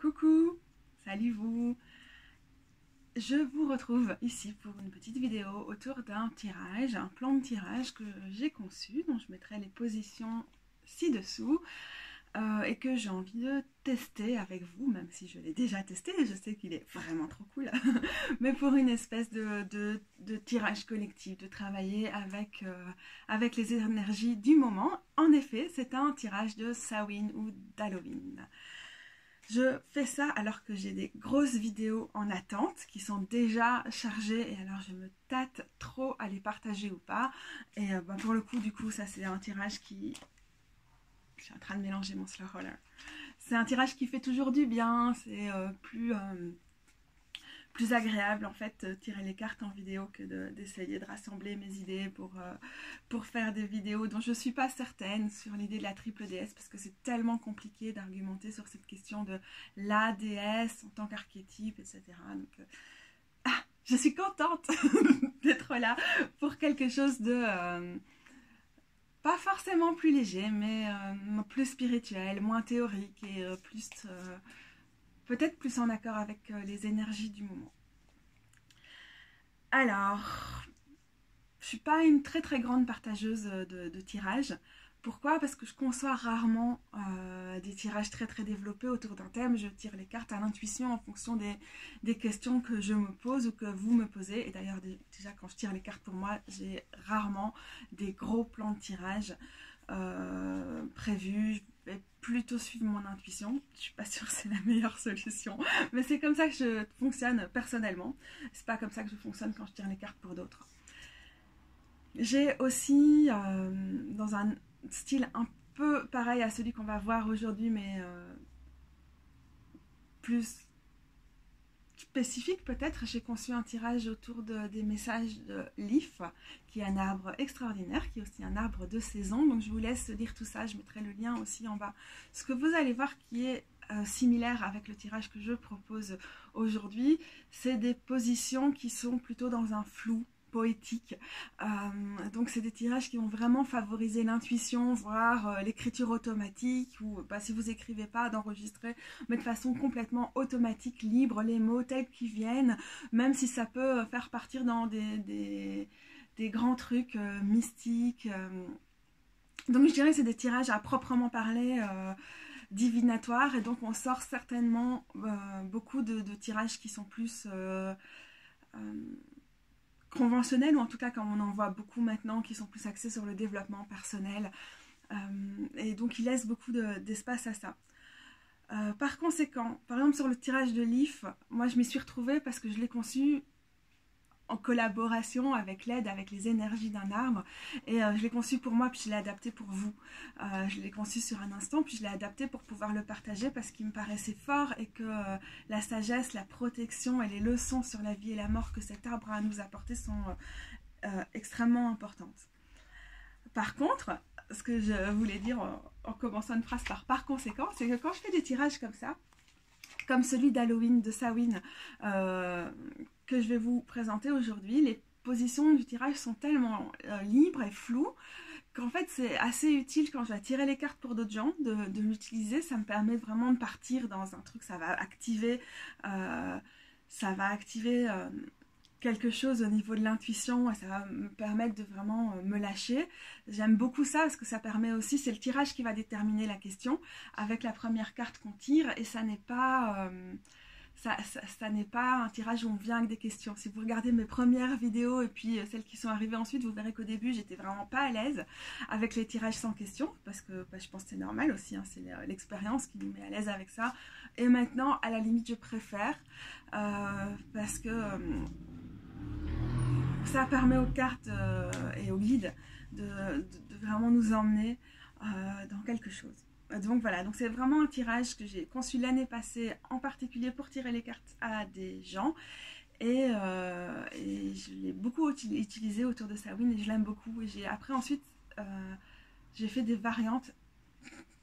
Coucou, salut vous. Je vous retrouve ici pour une petite vidéo autour d'un tirage, un plan de tirage que j'ai conçu, dont je mettrai les positions ci-dessous et que j'ai envie de tester avec vous, même si je l'ai déjà testé et je sais qu'il est vraiment trop cool, mais pour une espèce de tirage collectif, de travailler avec les énergies du moment. En effet, c'est un tirage de Samhain ou d'Halloween. Je fais ça alors que j'ai des grosses vidéos en attente qui sont déjà chargées et alors je me tâte trop à les partager ou pas. Et pour le coup, du coup, ça c'est un tirage qui... Je suis en train de mélanger mon slow roller. C'est un tirage qui fait toujours du bien, c'est plus agréable en fait tirer les cartes en vidéo que d'essayer de rassembler mes idées pour faire des vidéos dont je ne suis pas certaine sur l'idée de la triple déesse, parce que c'est tellement compliqué d'argumenter sur cette question de la déesse en tant qu'archétype, etc. Donc je suis contente d'être là pour quelque chose de pas forcément plus léger, mais plus spirituel, moins théorique et peut-être plus en accord avec les énergies du moment. Alors, je ne suis pas une très grande partageuse de tirages. Pourquoi? Parce que je conçois rarement des tirages très développés autour d'un thème. Je tire les cartes à l'intuition en fonction des questions que je me pose ou que vous me posez. Et d'ailleurs, déjà quand je tire les cartes pour moi, j'ai rarement des gros plans de tirage prévus. Je vais plutôt suivre mon intuition. Je suis pas sûre que c'est la meilleure solution, mais c'est comme ça que je fonctionne personnellement. C'est pas comme ça que je fonctionne quand je tire les cartes pour d'autres. J'ai aussi, dans un style un peu pareil à celui qu'on va voir aujourd'hui, mais plus spécifique peut-être, j'ai conçu un tirage autour des messages de Leaf, qui est un arbre extraordinaire, qui est aussi un arbre de saison. Donc je vous laisse lire tout ça, je mettrai le lien aussi en bas. Ce que vous allez voir qui est similaire avec le tirage que je propose aujourd'hui, c'est des positions qui sont plutôt dans un flou poétique. Donc c'est des tirages qui vont vraiment favoriser l'intuition, voire l'écriture automatique, ou si vous écrivez pas, d'enregistrer, mais de façon complètement automatique, libre, les mots tels qu'ils viennent, même si ça peut faire partir dans des grands trucs mystiques. Donc je dirais que c'est des tirages à proprement parler divinatoires, et donc on sort certainement beaucoup de tirages qui sont plus conventionnels, ou en tout cas comme on en voit beaucoup maintenant, qui sont plus axés sur le développement personnel, et donc ils laissent beaucoup d'espace à ça. Par conséquent, par exemple sur le tirage de Leaf, moi je m'y suis retrouvée parce que je l'ai conçu en collaboration avec l'aide, avec les énergies d'un arbre, et je l'ai conçu pour moi puis je l'ai adapté pour vous. Je l'ai conçu sur un instant puis je l'ai adapté pour pouvoir le partager parce qu'il me paraissait fort, et que la sagesse, la protection et les leçons sur la vie et la mort que cet arbre a à nous apporter sont extrêmement importantes. Par contre, ce que je voulais dire en commençant une phrase par conséquent, c'est que quand je fais des tirages comme ça, comme celui d'Halloween, de Samhain, que je vais vous présenter aujourd'hui, les positions du tirage sont tellement libres et floues qu'en fait c'est assez utile quand je vais tirer les cartes pour d'autres gens de l'utiliser. Ça me permet vraiment de partir dans un truc, ça va activer quelque chose au niveau de l'intuition, et ça va me permettre de vraiment me lâcher. J'aime beaucoup ça parce que ça permet aussi, c'est le tirage qui va déterminer la question avec la première carte qu'on tire, et ça n'est pas ça n'est pas un tirage où on vient avec des questions. Si vous regardez mes premières vidéos et puis celles qui sont arrivées ensuite, vous verrez qu'au début j'étais vraiment pas à l'aise avec les tirages sans questions, parce que je pense que c'est normal aussi, hein, c'est l'expérience qui nous met à l'aise avec ça. Et maintenant, à la limite, je préfère parce que ça permet aux cartes et aux guides de vraiment nous emmener dans quelque chose. Donc voilà, donc c'est vraiment un tirage que j'ai conçu l'année passée en particulier pour tirer les cartes à des gens, et je l'ai beaucoup utilisé autour de Samhain et je l'aime beaucoup. Et ensuite j'ai fait des variantes.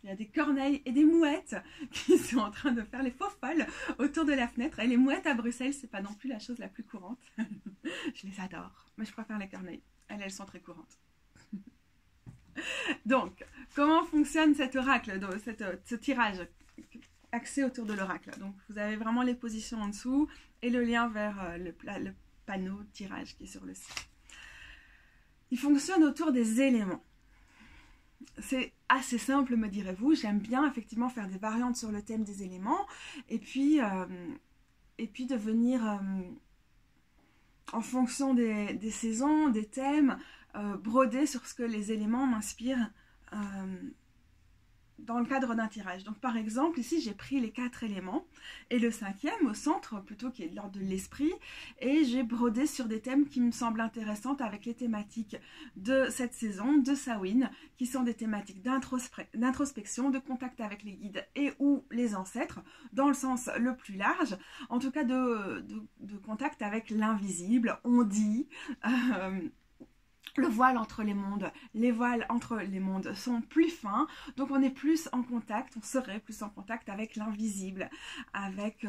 Il y a des corneilles et des mouettes qui sont en train de faire les faux folles autour de la fenêtre. Et les mouettes à Bruxelles, c'est pas non plus la chose la plus courante. Je les adore, mais je préfère les corneilles. Elles sont très courantes. Donc, comment fonctionne cet oracle, ce tirage? axé autour de l'oracle. Donc vous avez vraiment les positions en dessous et le lien vers le panneau de tirage qui est sur le site. Il fonctionne autour des éléments. C'est assez simple, me direz-vous. J'aime bien effectivement faire des variantes sur le thème des éléments et puis de venir en fonction des saisons, des thèmes, broder sur ce que les éléments m'inspirent dans le cadre d'un tirage. Donc par exemple, ici j'ai pris les 4 éléments et le 5e au centre, plutôt qui est de l'ordre de l'esprit, et j'ai brodé sur des thèmes qui me semblent intéressantes avec les thématiques de cette saison, de Samhain, qui sont des thématiques d'introspection, de contact avec les guides et ou les ancêtres, dans le sens le plus large, en tout cas de contact avec l'invisible, on dit... le voile entre les mondes, les voiles entre les mondes sont plus fins, donc on est plus en contact, on serait plus en contact avec l'invisible, avec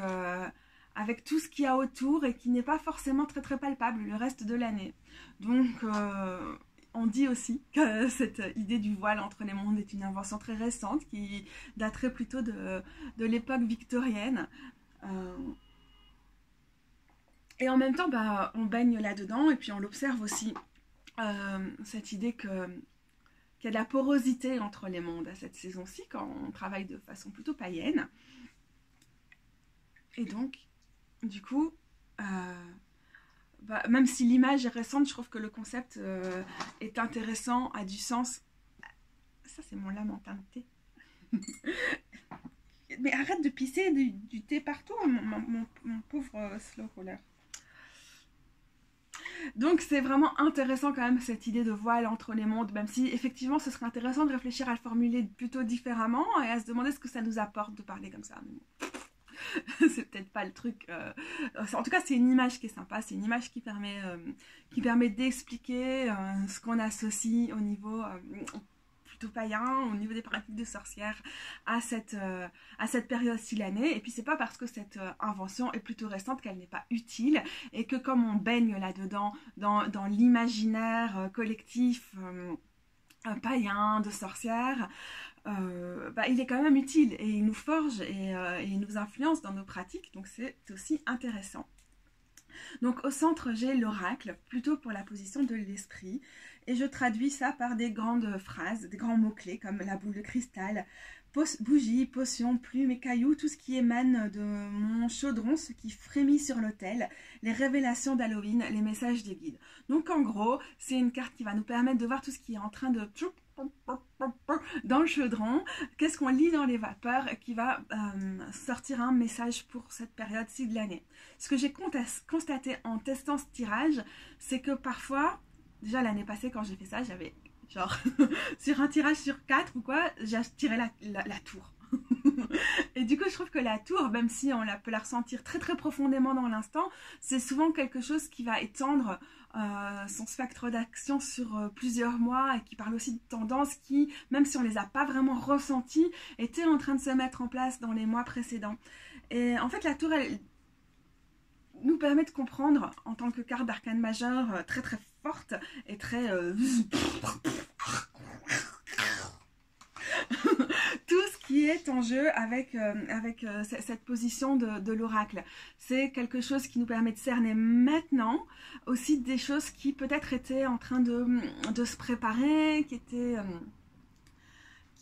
tout ce qu'il y a autour et qui n'est pas forcément très très palpable le reste de l'année. Donc on dit aussi que cette idée du voile entre les mondes est une invention très récente qui daterait plutôt de l'époque victorienne. Et en même temps, bah, on baigne là-dedans et puis on l'observe aussi. Cette idée qu'il y a de la porosité entre les mondes à cette saison-ci quand on travaille de façon plutôt païenne. Et donc, du coup, même si l'image est récente, je trouve que le concept est intéressant, a du sens. Ça, c'est mon lamentin de thé. Mais arrête de pisser du thé partout, mon pauvre slow roller. Donc c'est vraiment intéressant quand même cette idée de voile entre les mondes, même si effectivement ce serait intéressant de réfléchir à le formuler plutôt différemment et à se demander ce que ça nous apporte de parler comme ça. C'est peut-être pas le truc... En tout cas c'est une image qui est sympa, c'est une image qui permet d'expliquer ce qu'on associe au niveau... plutôt païen, au niveau des pratiques de sorcières à cette période-ci de l'année. Et puis c'est pas parce que cette invention est plutôt récente qu'elle n'est pas utile et que comme on baigne là-dedans dans l'imaginaire collectif païen de sorcières, il est quand même utile et il nous forge et il nous influence dans nos pratiques, donc c'est aussi intéressant. Donc au centre j'ai l'oracle, plutôt pour la position de l'esprit, et je traduis ça par des grandes phrases, des grands mots-clés comme la boule de cristal, bougie, potion, plume et cailloux, tout ce qui émane de mon chaudron, ce qui frémit sur l'autel, les révélations d'Halloween, les messages des guides. Donc en gros, c'est une carte qui va nous permettre de voir tout ce qui est en train de... dans le chaudron, qu'est-ce qu'on lit dans les vapeurs qui va sortir un message pour cette période-ci de l'année. Ce que j'ai constaté en testant ce tirage, c'est que parfois, déjà l'année passée quand j'ai fait ça, j'avais genre sur un tirage sur 4 ou quoi, j'ai tiré la tour. Et du coup je trouve que la tour, même si on peut la ressentir très très profondément dans l'instant, c'est souvent quelque chose qui va étendre son spectre d'action sur plusieurs mois et qui parle aussi de tendances qui, même si on les a pas vraiment ressenties, étaient en train de se mettre en place dans les mois précédents. Et en fait la tour, elle nous permet de comprendre en tant que carte d'arcane majeure très très forte et très tout ce qui est en jeu avec cette position de l'oracle. C'est quelque chose qui nous permet de cerner maintenant aussi des choses qui peut-être étaient en train de se préparer,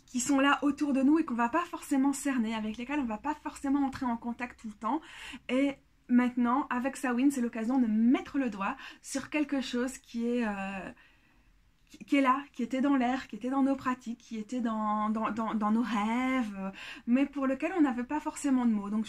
qui sont là autour de nous et qu'on va pas forcément cerner, avec lesquelles on va pas forcément entrer en contact tout le temps. Et maintenant, avec Samhain, c'est l'occasion de mettre le doigt sur quelque chose qui est là, qui était dans l'air, qui était dans nos pratiques, qui était dans nos rêves, mais pour lequel on n'avait pas forcément de mots. Donc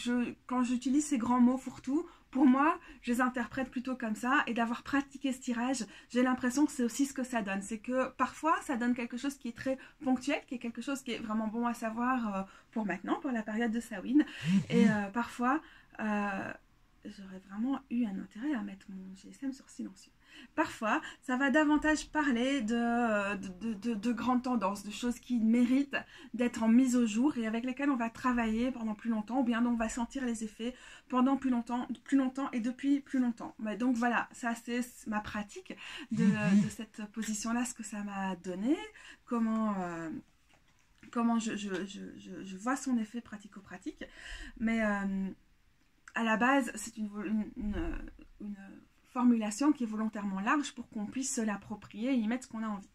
quand j'utilise ces grands mots fourre-tout, pour moi, je les interprète plutôt comme ça, et d'avoir pratiqué ce tirage, j'ai l'impression que c'est aussi ce que ça donne. C'est que parfois, ça donne quelque chose qui est très ponctuel, qui est quelque chose qui est vraiment bon à savoir pour maintenant, pour la période de Samhain, et parfois... j'aurais vraiment eu un intérêt à mettre mon GSM sur silencieux. Parfois, ça va davantage parler de grandes tendances, de choses qui méritent d'être en mise au jour et avec lesquelles on va travailler pendant plus longtemps, ou bien dont on va sentir les effets pendant plus longtemps et depuis plus longtemps. Mais donc voilà, ça c'est ma pratique de cette position-là, ce que ça m'a donné, comment comment je vois son effet pratico-pratique. Mais à la base, c'est une formulation qui est volontairement large pour qu'on puisse se l'approprier et y mettre ce qu'on a envie.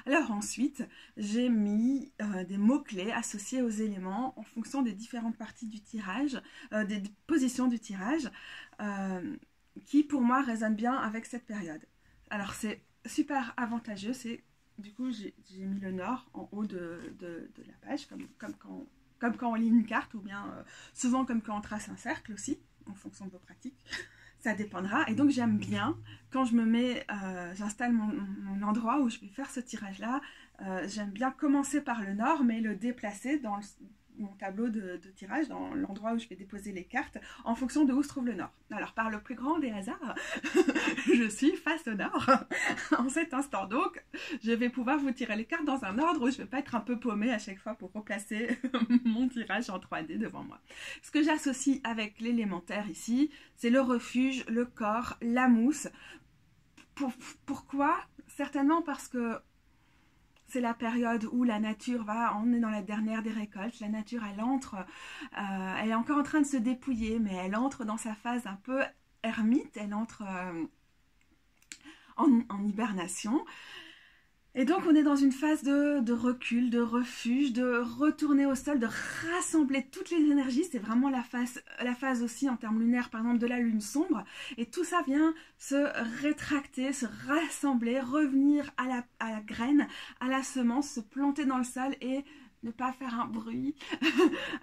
Alors ensuite, j'ai mis des mots-clés associés aux éléments en fonction des différentes parties du tirage, des positions du tirage, qui pour moi résonnent bien avec cette période. Alors c'est super avantageux, du coup j'ai mis le nord en haut de la page, comme quand on lit une carte, ou bien souvent comme quand on trace un cercle aussi, en fonction de vos pratiques. Ça dépendra. Et donc j'aime bien, quand je me mets, j'installe mon endroit où je vais faire ce tirage-là, j'aime bien commencer par le nord, mais le déplacer dans mon tableau de tirage, dans l'endroit où je vais déposer les cartes, en fonction de où se trouve le nord. Alors par le plus grand des hasards, je suis face au nord en cet instant. Donc je vais pouvoir vous tirer les cartes dans un ordre où je ne vais pas être un peu paumée à chaque fois pour replacer mon tirage en 3D devant moi. Ce que j'associe avec l'élémentaire ici, c'est le refuge, le corps, la mousse. Pourquoi? Certainement parce que c'est la période où la nature on est dans la dernière des récoltes, la nature elle est encore en train de se dépouiller, mais elle entre dans sa phase un peu ermite, elle entre en hibernation. Et donc on est dans une phase de recul, de refuge, de retourner au sol, de rassembler toutes les énergies. C'est vraiment la phase aussi en termes lunaires, par exemple, de la lune sombre. Et tout ça vient se rétracter, se rassembler, revenir à la graine, à la semence, se planter dans le sol et ne pas faire un bruit,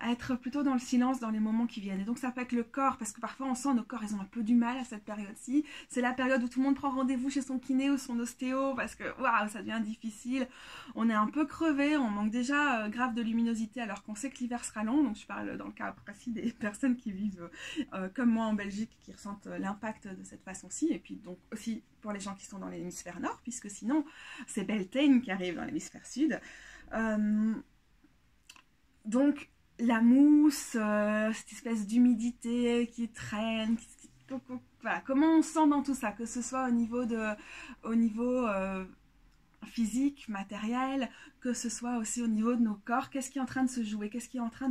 être plutôt dans le silence dans les moments qui viennent. Et donc ça peut être le corps, parce que parfois on sent nos corps, ils ont un peu du mal à cette période-ci. C'est la période où tout le monde prend rendez-vous chez son kiné ou son ostéo, parce que waouh, ça devient difficile. On est un peu crevé, on manque déjà grave de luminosité, alors qu'on sait que l'hiver sera long. Donc je parle dans le cas précis des personnes qui vivent comme moi en Belgique, qui ressentent l'impact de cette façon-ci. Et puis donc aussi pour les gens qui sont dans l'hémisphère nord, puisque sinon c'est Beltane qui arrive dans l'hémisphère sud. Donc la mousse, cette espèce d'humidité qui traîne, voilà, comment on sent dans tout ça, que ce soit au niveau physique, matériel, que ce soit aussi au niveau de nos corps, qu'est-ce qui est en train de se jouer, qu'est-ce qui est en train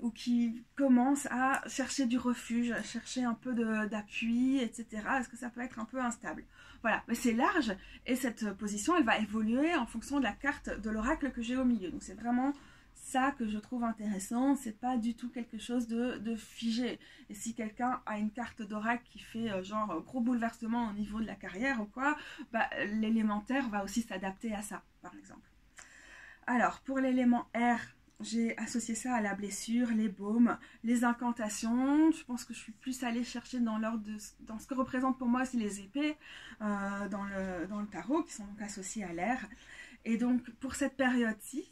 ou qui commence à chercher du refuge, à chercher un peu d'appui, etc. Est-ce que ça peut être un peu instable? Voilà, mais c'est large et cette position, elle va évoluer en fonction de la carte de l'oracle que j'ai au milieu. Donc c'est vraiment ça que je trouve intéressant, c'est pas du tout quelque chose de figé. Et si quelqu'un a une carte d'oracle qui fait genre gros bouleversement au niveau de la carrière ou quoi, bah, l'élémentaire va aussi s'adapter à ça, par exemple. Alors, pour l'élément R, j'ai associé ça à la blessure, les baumes, les incantations. Je pense que je suis plus allée chercher dans ce que représentent pour moi aussi les épées dans le tarot, qui sont donc associées à l'air. Et donc pour cette période-ci,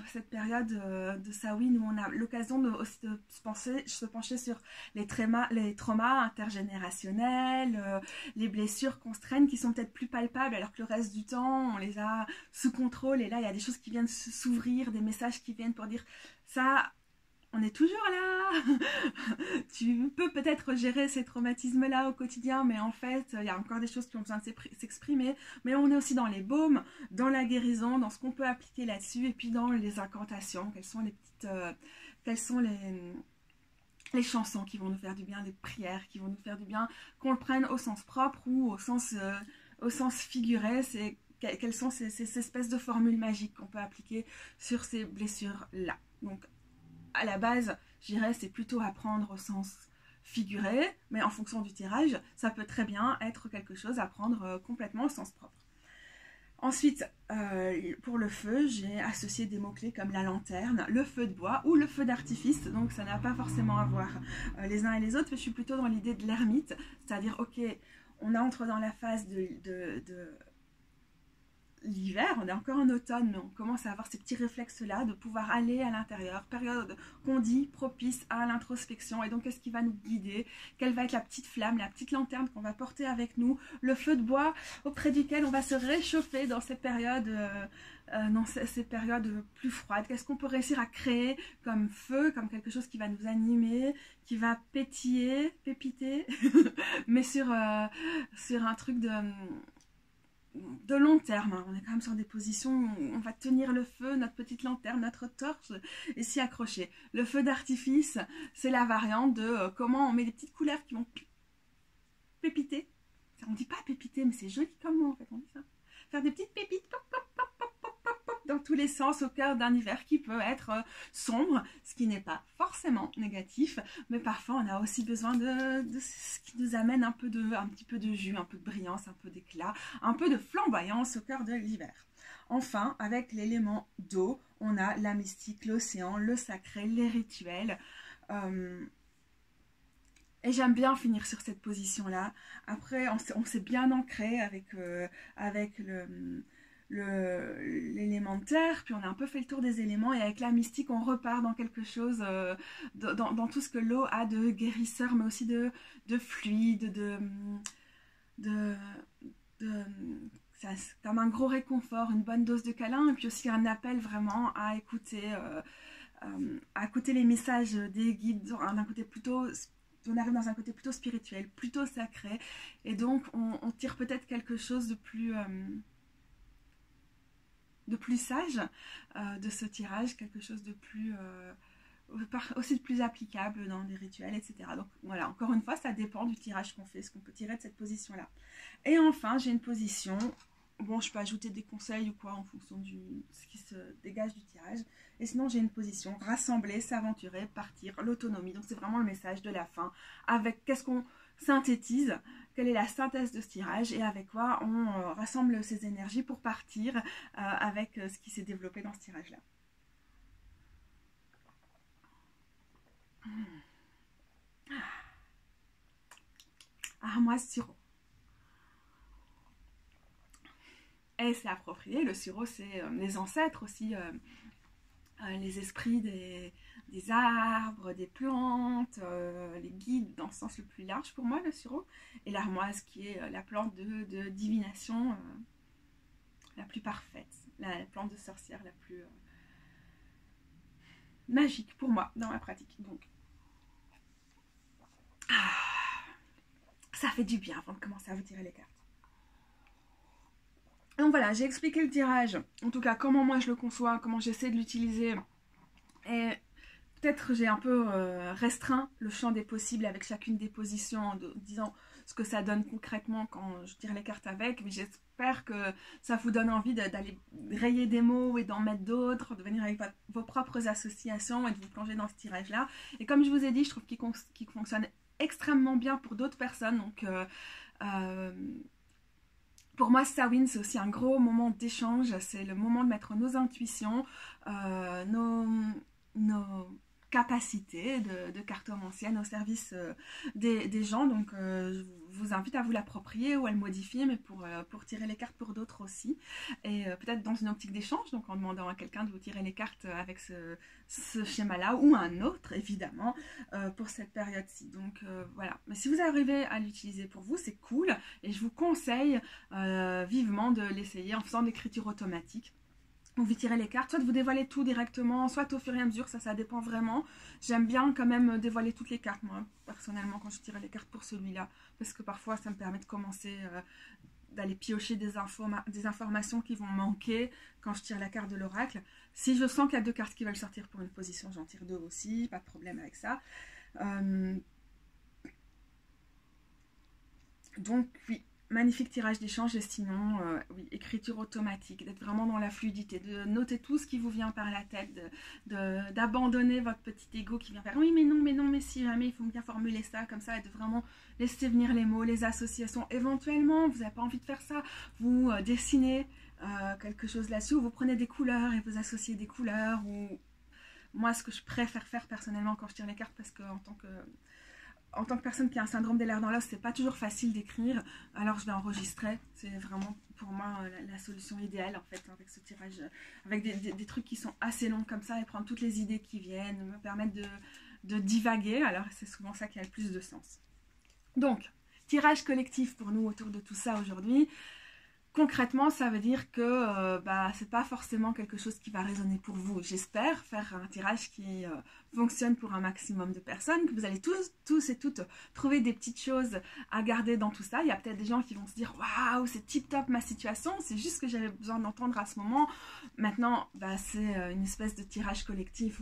cette période de Samhain, où on a l'occasion aussi de se pencher sur les traumas intergénérationnels, les blessures qu'on se traîne, qui sont peut-être plus palpables, alors que le reste du temps, on les a sous contrôle. Et là, il y a des choses qui viennent s'ouvrir, des messages qui viennent pour dire ça. On est toujours là. Tu peux peut-être gérer ces traumatismes-là au quotidien, mais en fait, il y a encore des choses qui ont besoin de s'exprimer. Mais on est aussi dans les baumes, dans la guérison, dans ce qu'on peut appliquer là-dessus, et puis dans les incantations. Quelles sont les chansons qui vont nous faire du bien, les prières qui vont nous faire du bien, qu'on le prenne au sens propre ou au sens figuré. Quelles sont ces espèces de formules magiques qu'on peut appliquer sur ces blessures-là. Donc, à la base, je dirais, c'est plutôt à prendre au sens figuré, mais en fonction du tirage, ça peut très bien être quelque chose à prendre complètement au sens propre. Ensuite, pour le feu, j'ai associé des mots-clés comme la lanterne, le feu de bois ou le feu d'artifice, donc ça n'a pas forcément à voir les uns et les autres, mais je suis plutôt dans l'idée de l'ermite, c'est-à-dire, ok, on entre dans la phase de l'hiver, on est encore en automne, mais on commence à avoir ces petits réflexes-là de pouvoir aller à l'intérieur, période qu'on dit propice à l'introspection. Et donc, qu'est-ce qui va nous guider? Quelle va être la petite flamme, la petite lanterne qu'on va porter avec nous? Le feu de bois auprès duquel on va se réchauffer dans ces périodes plus froides. Qu'est-ce qu'on peut réussir à créer comme feu, comme quelque chose qui va nous animer, qui va pépiter, mais sur un truc de long terme, hein. On est quand même sur des positions où on va tenir le feu, notre petite lanterne, notre torche et s'y accrocher. Le feu d'artifice, c'est la variante de comment on met des petites couleurs qui vont pépiter. On dit pas pépiter, mais c'est joli comme mot en fait, on dit ça. Faire des petites pépites, pop, pop, pop, pop, pop, pop, pop, dans tous les sens au cœur d'un hiver qui peut être sombre, ce qui n'est pas forcément négatif, mais parfois on a aussi besoin de ce qui nous amène un petit peu de jus, un peu de brillance, un peu d'éclat, un peu de flamboyance au cœur de l'hiver. Enfin, avec l'élément d'eau, on a la mystique, l'océan, le sacré, les rituels. Et j'aime bien finir sur cette position-là. Après, on s'est bien ancré avec l'élément de terre, puis on a un peu fait le tour des éléments, et avec la mystique, on repart dans quelque chose, dans tout ce que l'eau a de guérisseur, mais aussi de fluide, c'est comme un gros réconfort, une bonne dose de câlin, et puis aussi un appel vraiment à écouter les messages des guides d'un côté plutôt. On arrive dans un côté plutôt spirituel, plutôt sacré, et donc on tire peut-être quelque chose de plus sage de ce tirage, quelque chose de plus aussi de plus applicable dans des rituels, etc. Donc voilà, encore une fois, ça dépend du tirage qu'on fait, ce qu'on peut tirer de cette position-là. Et enfin, j'ai une position. Bon, je peux ajouter des conseils ou quoi en fonction de ce qui se dégage du tirage. Et sinon, j'ai une position rassembler, s'aventurer, partir, l'autonomie. Donc, c'est vraiment le message de la fin. Avec qu'est-ce qu'on synthétise, quelle est la synthèse de ce tirage et avec quoi on rassemble ses énergies pour partir avec ce qui s'est développé dans ce tirage-là. Armoise sirop. Et c'est approprié, le sirop c'est les ancêtres aussi, les esprits des arbres, des plantes, les guides dans le sens le plus large pour moi, le sirop. Et l'armoise qui est la plante de divination la plus parfaite, la plante de sorcière la plus magique pour moi dans ma pratique. Donc, ça fait du bien avant de commencer à vous tirer les cartes. Donc voilà, j'ai expliqué le tirage, en tout cas comment moi je le conçois, comment j'essaie de l'utiliser. Et peut-être j'ai un peu restreint le champ des possibles avec chacune des positions en disant ce que ça donne concrètement quand je tire les cartes avec. Mais j'espère que ça vous donne envie d'aller rayer des mots et d'en mettre d'autres, de venir avec vos propres associations et de vous plonger dans ce tirage-là. Et comme je vous ai dit, je trouve qu'il fonctionne extrêmement bien pour d'autres personnes. Donc pour moi, Samhain, c'est aussi un gros moment d'échange. C'est le moment de mettre nos intuitions, nos capacités de cartomancienne au service des gens. Donc, je vous invite à vous l'approprier ou à le modifier, mais pour tirer les cartes pour d'autres aussi. Et peut-être dans une optique d'échange, donc en demandant à quelqu'un de vous tirer les cartes avec ce schéma-là, ou un autre, évidemment, pour cette période-ci. Donc, voilà. Mais si vous arrivez à l'utiliser pour vous, c'est cool. Et je vous conseille vivement de l'essayer en faisant de l'écriture automatique. Vous tirez les cartes, soit de vous dévoiler tout directement, soit au fur et à mesure, ça dépend vraiment. J'aime bien quand même dévoiler toutes les cartes, moi, personnellement, quand je tire les cartes pour celui-là, parce que parfois, ça me permet de commencer, d'aller piocher des informations qui vont manquer quand je tire la carte de l'oracle. Si je sens qu'il y a 2 cartes qui veulent sortir pour une position, j'en tire 2 aussi, pas de problème avec ça. Donc, oui. Magnifique tirage d'échange et sinon, oui, écriture automatique, d'être vraiment dans la fluidité, de noter tout ce qui vous vient par la tête, d'abandonner votre petit ego qui vient faire oui mais non, mais si jamais il faut bien formuler ça comme ça et de vraiment laisser venir les mots, les associations. Éventuellement, vous n'avez pas envie de faire ça, vous dessinez quelque chose là-dessus, ou vous prenez des couleurs et vous associez des couleurs, ou moi ce que je préfère faire personnellement quand je tire les cartes, parce que en tant que personne qui a un syndrome des lèvres dans l'os, c'est pas toujours facile d'écrire, alors je vais enregistrer. C'est vraiment pour moi la solution idéale en fait, avec ce tirage, avec des trucs qui sont assez longs comme ça, et prendre toutes les idées qui viennent, me permettre de divaguer, alors c'est souvent ça qui a le plus de sens. Donc, tirage collectif pour nous autour de tout ça aujourd'hui. concrètement, ça veut dire que c'est pas forcément quelque chose qui va résonner pour vous. J'espère faire un tirage qui fonctionne pour un maximum de personnes, que vous allez tous et toutes trouver des petites choses à garder dans tout ça. Il y a peut-être des gens qui vont se dire waouh, c'est tip top ma situation, c'est juste ce que j'avais besoin d'entendre à ce moment. Maintenant, c'est une espèce de tirage collectif.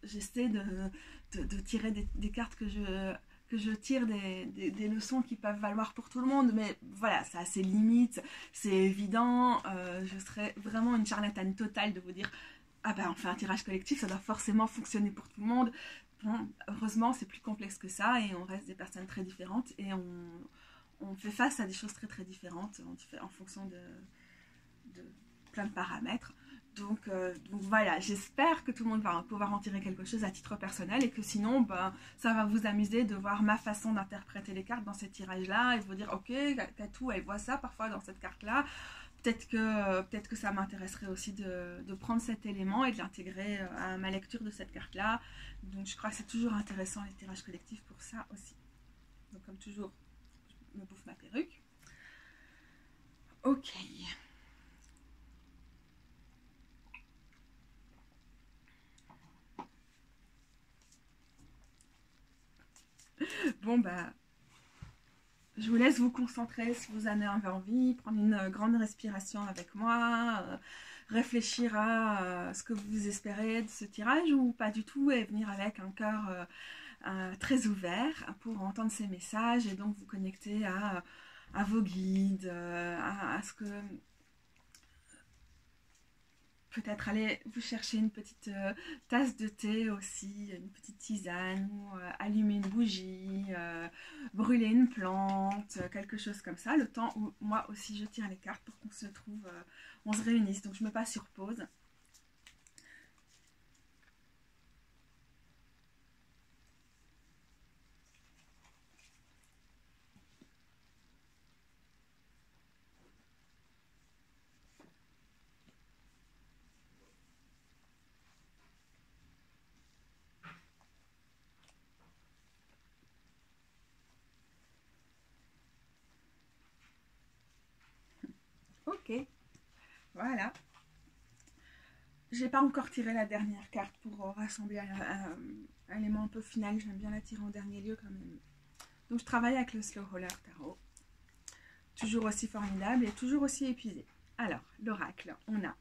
J'essaie de tirer des cartes que je tire des leçons qui peuvent valoir pour tout le monde, mais voilà, ça a ses limites, c'est évident. Je serais vraiment une charlatane totale de vous dire ah on fait un tirage collectif, ça doit forcément fonctionner pour tout le monde. Bon, heureusement, c'est plus complexe que ça et on reste des personnes très différentes et on fait face à des choses très très différentes en fonction de plein de paramètres. Donc voilà, j'espère que tout le monde va pouvoir en tirer quelque chose à titre personnel et que sinon, ça va vous amuser de voir ma façon d'interpréter les cartes dans ces tirages-là et vous dire, ok, Katou, elle voit ça parfois dans cette carte-là. Peut-être que ça m'intéresserait aussi de prendre cet élément et de l'intégrer à ma lecture de cette carte-là. Donc je crois que c'est toujours intéressant les tirages collectifs pour ça aussi. Donc comme toujours, je me bouffe ma perruque. Ok. Bon je vous laisse vous concentrer si vous en avez envie, prendre une grande respiration avec moi, réfléchir à ce que vous espérez de ce tirage ou pas du tout et venir avec un cœur très ouvert pour entendre ces messages et donc vous connecter à vos guides, à ce que... Peut-être aller vous chercher une petite tasse de thé aussi, une petite tisane, ou allumer une bougie, brûler une plante, quelque chose comme ça, le temps où moi aussi je tire les cartes pour qu'on se trouve, on se réunisse. Donc je me passe sur pause. Ok, voilà. J'ai pas encore tiré la dernière carte pour rassembler un élément un peu final. J'aime bien la tirer en dernier lieu quand même. Donc je travaille avec le Slow Roller Tarot. Toujours aussi formidable et toujours aussi épuisé. Alors, l'oracle, on a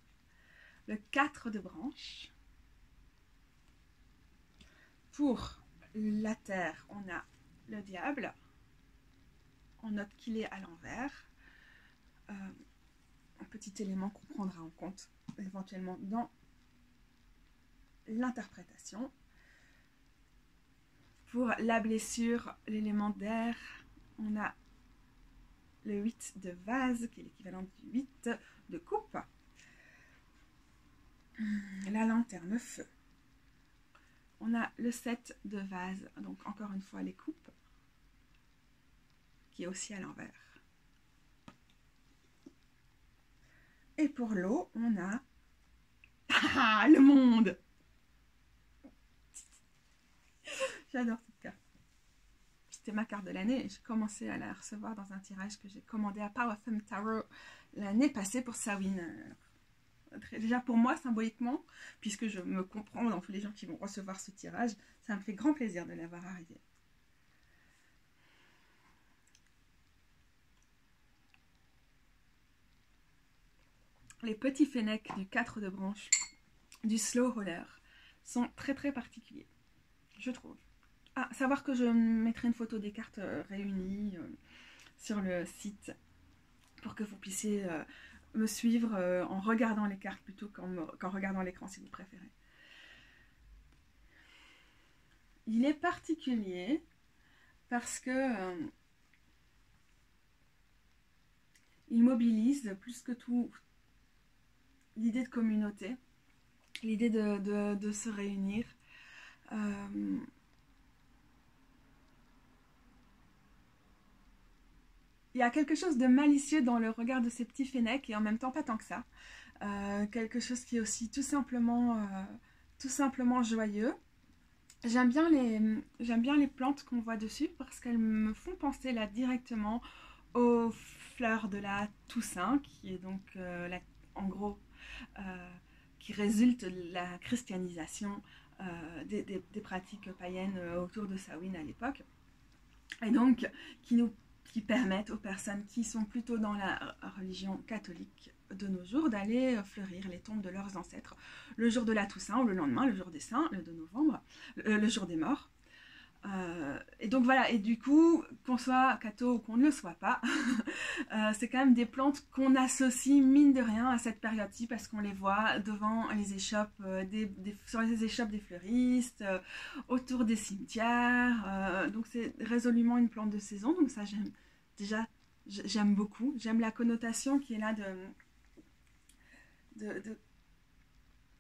le 4 de branches. Pour la terre, on a le diable. On note qu'il est à l'envers. Un petit élément qu'on prendra en compte éventuellement dans l'interprétation. Pour la blessure, l'élément d'air, on a le 8 de vase, qui est l'équivalent du 8 de coupe. La lanterne feu. On a le 7 de vase, donc encore une fois les coupes, qui est aussi à l'envers. Et pour l'eau, on a le monde. J'adore cette carte. C'était ma carte de l'année et j'ai commencé à la recevoir dans un tirage que j'ai commandé à Power Thumb Tarot l'année passée pour Samhain. Déjà pour moi, symboliquement, puisque je me comprends dans tous les gens qui vont recevoir ce tirage, ça me fait grand plaisir de l'avoir arrivé. Les petits fennecs du 4 de branche du Slow Roller sont très très particuliers, je trouve. Ah, savoir que je mettrai une photo des cartes réunies sur le site pour que vous puissiez me suivre en regardant les cartes plutôt qu'en regardant l'écran si vous préférez. Il est particulier parce que il mobilise plus que tout l'idée de communauté, l'idée de se réunir. Il y a quelque chose de malicieux dans le regard de ces petits fennecs et en même temps pas tant que ça. Quelque chose qui est aussi tout simplement joyeux. J'aime bien les plantes qu'on voit dessus parce qu'elles me font penser là directement aux fleurs de la Toussaint, qui est donc en gros qui résulte de la christianisation des pratiques païennes autour de Samhain à l'époque, et donc qui permettent aux personnes qui sont plutôt dans la religion catholique de nos jours d'aller fleurir les tombes de leurs ancêtres le jour de la Toussaint ou le lendemain, le jour des Saints, le 2 novembre, le jour des morts. Et donc voilà, et du coup, qu'on soit catho ou qu'on ne le soit pas, c'est quand même des plantes qu'on associe mine de rien à cette période-ci parce qu'on les voit devant les échoppes, sur les échoppes des fleuristes, autour des cimetières, donc c'est résolument une plante de saison, donc ça j'aime beaucoup, j'aime la connotation qui est là de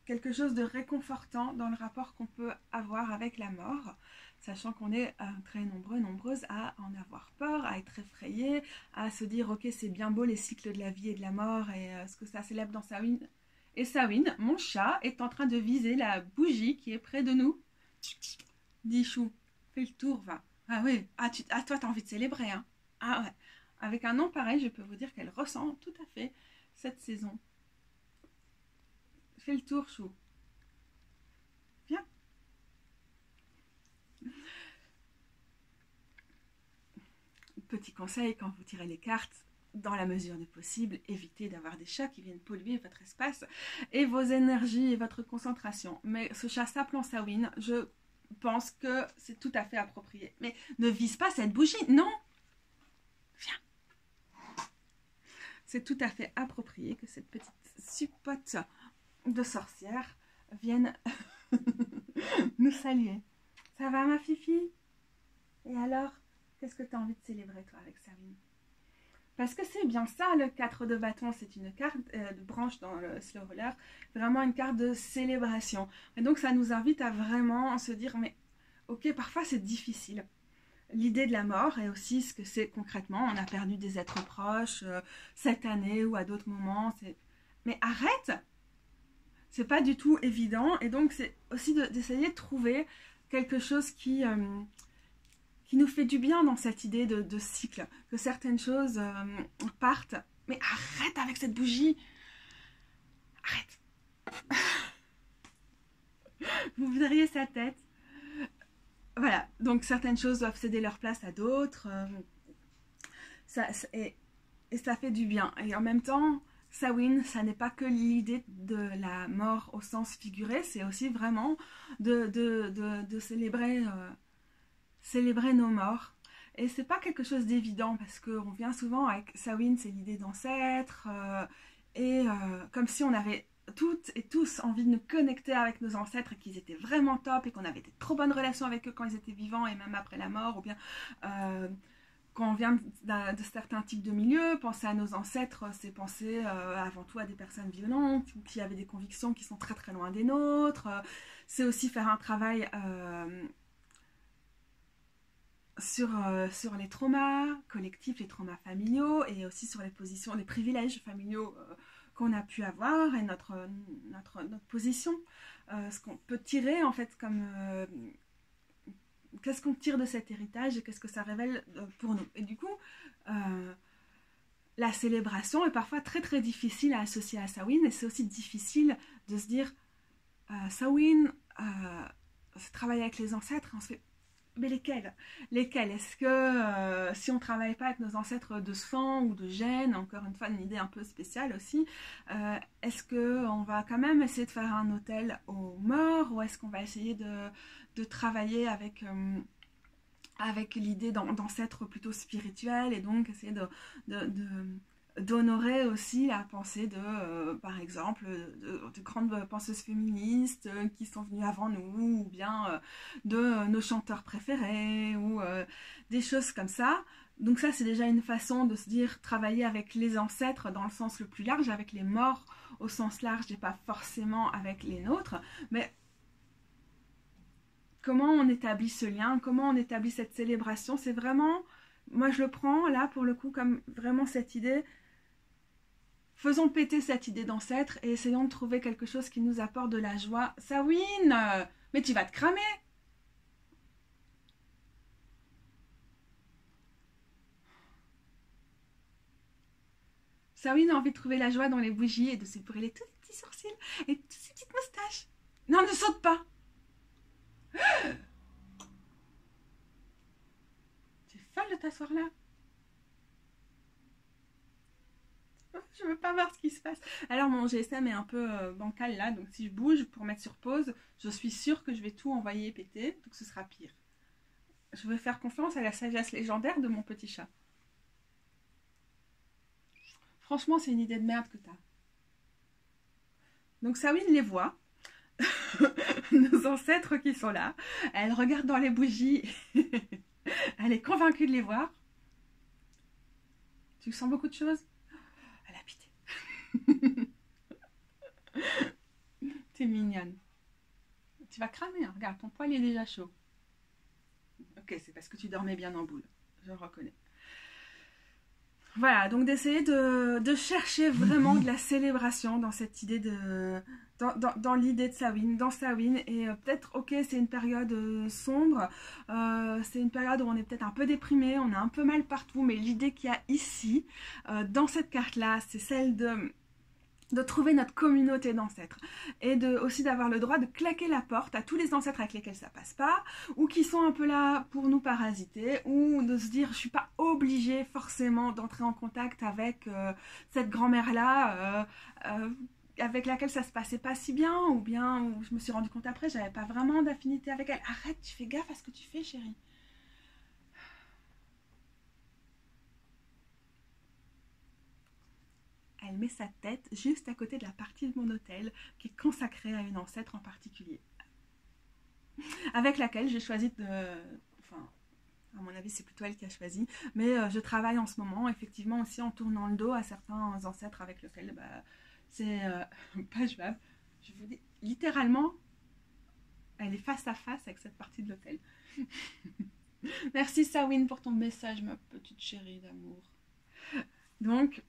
quelque chose de réconfortant dans le rapport qu'on peut avoir avec la mort, sachant qu'on est très nombreuses à en avoir peur, à être effrayés, à se dire ok c'est bien beau les cycles de la vie et de la mort et ce que ça célèbre dans Samhain. Et Samhain, mon chat, est en train de viser la bougie qui est près de nous. Dis chou, fais le tour, va. Ah oui, toi t'as envie de célébrer, hein. Ah ouais, avec un nom pareil, je peux vous dire qu'elle ressent tout à fait cette saison. Fais le tour, chou. Viens. Petit conseil, quand vous tirez les cartes, dans la mesure du possible, évitez d'avoir des chats qui viennent polluer votre espace et vos énergies et votre concentration. Mais ce chat s'appelant Samhain, je pense que c'est tout à fait approprié. Mais ne vise pas cette bougie, non. Viens. C'est tout à fait approprié que cette petite suppote de sorcière viennent nous saluer. Ça va ma fifi? Et alors, qu'est-ce que tu as envie de célébrer toi avec Samhain? Parce que c'est bien ça, le 4 de bâton, c'est une carte de branche dans le slow roller, vraiment une carte de célébration. Et donc ça nous invite à vraiment se dire, mais ok, parfois c'est difficile. L'idée de la mort et aussi ce que c'est concrètement, on a perdu des êtres proches cette année ou à d'autres moments. Mais arrête! C'est pas du tout évident et donc c'est aussi d'essayer de trouver quelque chose qui nous fait du bien dans cette idée de cycle, que certaines choses partent. Mais arrête avec cette bougie! Arrête! Vous verriez sa tête. Voilà, donc certaines choses doivent céder leur place à d'autres. Et ça fait du bien. Et en même temps, Samhain, ça n'est pas que l'idée de la mort au sens figuré, c'est aussi vraiment de célébrer nos morts. Et c'est pas quelque chose d'évident parce qu'on vient souvent avec Samhain, c'est l'idée d'ancêtres, comme si on avait toutes et tous envie de nous connecter avec nos ancêtres et qu'ils étaient vraiment top et qu'on avait des trop bonnes relations avec eux quand ils étaient vivants et même après la mort, ou bien quand on vient de certains types de milieux, penser à nos ancêtres, c'est penser avant tout à des personnes violentes ou qui avaient des convictions qui sont très très loin des nôtres. C'est aussi faire un travail sur les traumas collectifs, les traumas familiaux et aussi sur les privilèges familiaux qu'on a pu avoir et notre position. Ce qu'on peut tirer en fait comme... qu'est-ce qu'on tire de cet héritage et qu'est-ce que ça révèle pour nous. Et du coup, la célébration est parfois très très difficile à associer à Samhain et c'est aussi difficile de se dire Samhain, travailler avec les ancêtres, on se fait mais lesquels? Est-ce que si on ne travaille pas avec nos ancêtres de sang ou de gènes, encore une fois une idée un peu spéciale aussi, est-ce qu'on va quand même essayer de faire un autel aux morts ou est-ce qu'on va essayer de travailler avec l'idée d'ancêtres plutôt spirituels et donc essayer d'honorer aussi la pensée par exemple, de grandes penseuses féministes qui sont venues avant nous, ou bien de nos chanteurs préférés, ou des choses comme ça. Donc ça, c'est déjà une façon de se dire travailler avec les ancêtres dans le sens le plus large, avec les morts au sens large et pas forcément avec les nôtres. Mais comment on établit ce lien, comment on établit cette célébration, c'est vraiment... Moi, je le prends là, pour le coup, comme vraiment cette idée... Faisons péter cette idée d'ancêtre et essayons de trouver quelque chose qui nous apporte de la joie. Samhain, mais tu vas te cramer. Sawin a envie de trouver la joie dans les bougies et de se brûler tous les petits sourcils et toutes ces petites moustaches. Non, ne saute pas. Tu es folle de t'asseoir là. Je veux pas voir ce qui se passe. Alors mon GSM est un peu bancal là, donc si je bouge pour mettre sur pause, je suis sûre que je vais tout envoyer péter, donc ce sera pire. Je veux faire confiance à la sagesse légendaire de mon petit chat. Franchement, c'est une idée de merde que t'as. Donc Sawin les voit, nos ancêtres qui sont là. Elle regarde dans les bougies. Elle est convaincue de les voir. Tu sens beaucoup de choses? Elle a pitié. T'es mignonne. Tu vas cramer, hein. Regarde, ton poil est déjà chaud. Ok, c'est parce que tu dormais bien en boule. Je le reconnais. Voilà, donc d'essayer de chercher vraiment de la célébration dans cette idée de... Dans l'idée de Sawin, dans Sawin, et peut-être, ok, c'est une période sombre, c'est une période où on est peut-être un peu déprimé, on a un peu mal partout, mais l'idée qu'il y a ici, dans cette carte-là, c'est celle de trouver notre communauté d'ancêtres et aussi d'avoir le droit de claquer la porte à tous les ancêtres avec lesquels ça passe pas ou qui sont un peu là pour nous parasiter, ou de se dire je suis pas obligée forcément d'entrer en contact avec cette grand-mère là avec laquelle ça se passait pas si bien, ou bien où je me suis rendu compte après j'avais pas vraiment d'affinité avec elle. Arrête, tu fais gaffe à ce que tu fais, chérie. Elle met sa tête juste à côté de la partie de mon hôtel qui est consacrée à une ancêtre en particulier, avec laquelle j'ai choisi de... Enfin, à mon avis, c'est plutôt elle qui a choisi, mais je travaille en ce moment, effectivement, aussi en tournant le dos à certains ancêtres avec lesquels c'est pas jouable. Je vous dis, littéralement, elle est face à face avec cette partie de l'hôtel. Merci Sawin pour ton message, ma petite chérie d'amour. Donc...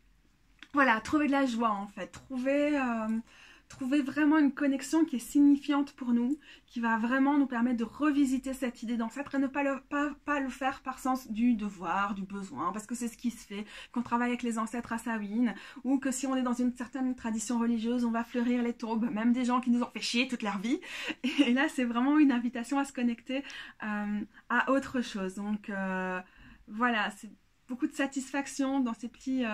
Voilà, trouver de la joie en fait, trouver vraiment une connexion qui est signifiante pour nous, qui va vraiment nous permettre de revisiter cette idée d'ancêtre et ne pas le faire par sens du devoir, du besoin, parce que c'est ce qui se fait, qu'on travaille avec les ancêtres à Sawin, ou que si on est dans une certaine tradition religieuse, on va fleurir les taubes, même des gens qui nous ont fait chier toute leur vie. Et là, c'est vraiment une invitation à se connecter à autre chose. Donc voilà, c'est beaucoup de satisfaction dans ces petits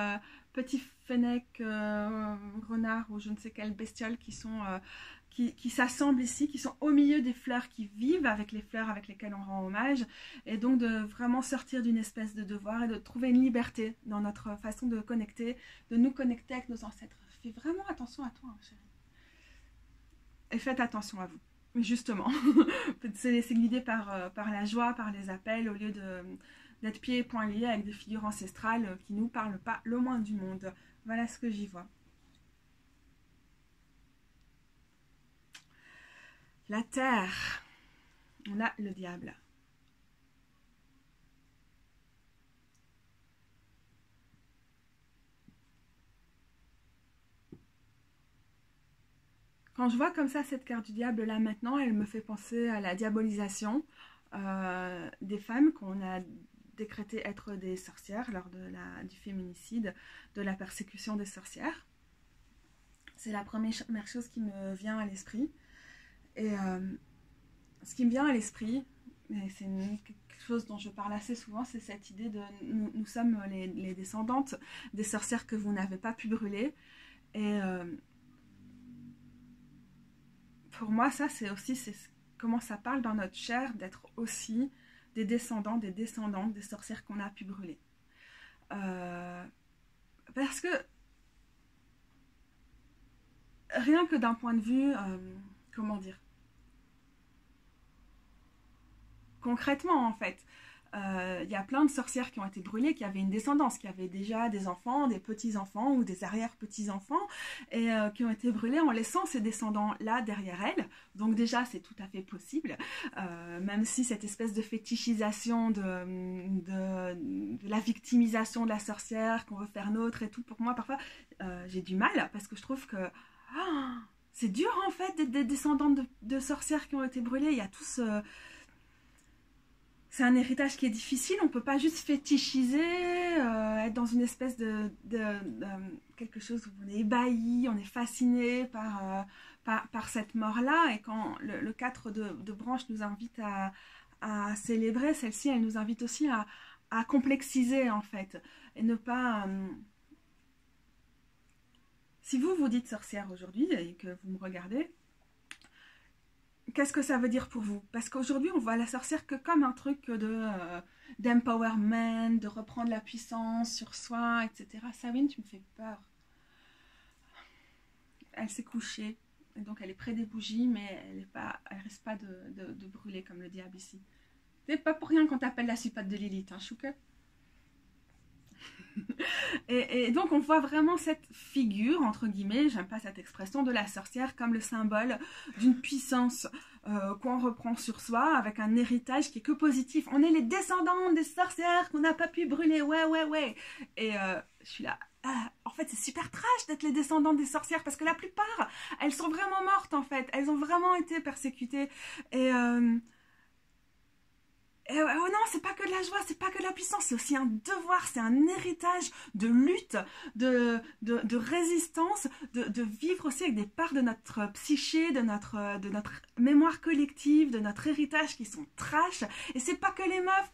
fennecs, renards ou je ne sais quelles bestioles qui s'assemblent ici, qui sont au milieu des fleurs, qui vivent avec les fleurs avec lesquelles on rend hommage, et donc de vraiment sortir d'une espèce de devoir et de trouver une liberté dans notre façon de connecter, de nous connecter avec nos ancêtres. Fais vraiment attention à toi, hein, chérie. Et faites attention à vous. Justement, se laisser guider par la joie, par les appels, au lieu d'être pieds et poings liés avec des figures ancestrales qui ne nous parlent pas le moins du monde. Voilà ce que j'y vois. La terre. On a le diable. Quand je vois comme ça cette carte du diable là maintenant, elle me fait penser à la diabolisation des femmes qu'on a décrété être des sorcières lors du féminicide, de la persécution des sorcières. C'est la première chose qui me vient à l'esprit. Et ce qui me vient à l'esprit, et c'est quelque chose dont je parle assez souvent, c'est cette idée de nous sommes les descendantes des sorcières que vous n'avez pas pu brûler. Et pour moi, ça c'est aussi comment ça parle dans notre chair d'être aussi des descendants, des descendantes des sorcières qu'on a pu brûler. Parce que rien que d'un point de vue, comment dire, concrètement en fait, y a plein de sorcières qui ont été brûlées, qui avaient une descendance, qui avaient déjà des enfants, des petits-enfants ou des arrière-petits-enfants, et qui ont été brûlées en laissant ces descendants-là derrière elles. Donc déjà, c'est tout à fait possible, même si cette espèce de fétichisation de la victimisation de la sorcière qu'on veut faire nôtre et tout, pour moi, parfois, j'ai du mal, parce que je trouve que c'est dur, en fait, d'être des descendantes de sorcières qui ont été brûlées. Il y a tout c'est un héritage qui est difficile, on ne peut pas juste fétichiser, être dans une espèce de quelque chose où on est ébahi, on est fasciné par cette mort-là. Et quand le 4 de branche nous invite à célébrer, celle-ci, elle nous invite aussi à complexiser, en fait. Et ne pas... Si vous dites sorcière aujourd'hui et que vous me regardez, qu'est-ce que ça veut dire pour vous? Parce qu'aujourd'hui, on voit la sorcière que comme un truc d'empowerment, de reprendre la puissance sur soi, etc. Sabine, tu me fais peur. Elle s'est couchée, et donc elle est près des bougies, mais elle risque pas de brûler comme le diable ici. C'est pas pour rien qu'on t'appelle la supate de Lilith, hein, Chouque. Et donc on voit vraiment cette figure, entre guillemets, j'aime pas cette expression, de la sorcière comme le symbole d'une puissance qu'on reprend sur soi, avec un héritage qui est que positif. On est les descendants des sorcières qu'on n'a pas pu brûler, ouais. Et je suis là, en fait c'est super trash d'être les descendants des sorcières, parce que la plupart, elles sont vraiment mortes en fait, elles ont vraiment été persécutées. Et oh non, c'est pas que de la joie, c'est pas que de la puissance, c'est aussi un devoir, c'est un héritage de lutte, de résistance, de vivre aussi avec des parts de notre psyché, de notre mémoire collective, de notre héritage qui sont trash. Et c'est pas que les meufs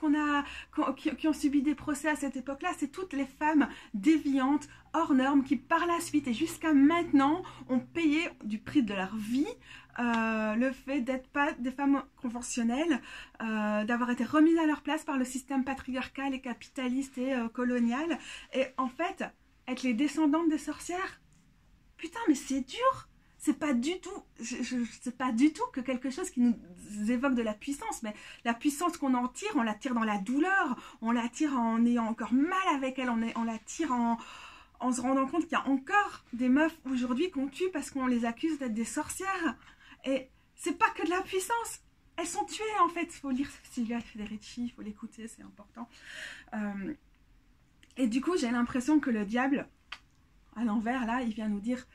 qui ont subi des procès à cette époque-là, c'est toutes les femmes déviantes, hors normes, qui par la suite et jusqu'à maintenant ont payé du prix de leur vie le fait d'être pas des femmes conventionnelles, d'avoir été remises à leur place par le système patriarcal et capitaliste et colonial. Et en fait, être les descendantes des sorcières, putain, mais c'est dur. C'est pas du tout, c'est pas du tout que quelque chose qui nous évoque de la puissance, mais la puissance qu'on en tire, on la tire dans la douleur, on la tire en ayant encore mal avec elle, on la tire en se rendant compte qu'il y a encore des meufs aujourd'hui qu'on tue parce qu'on les accuse d'être des sorcières. Et c'est pas que de la puissance, elles sont tuées en fait. Il faut lire Silvia Federici, il faut l'écouter, c'est important. Et du coup, j'ai l'impression que le diable, à l'envers, là, il vient nous dire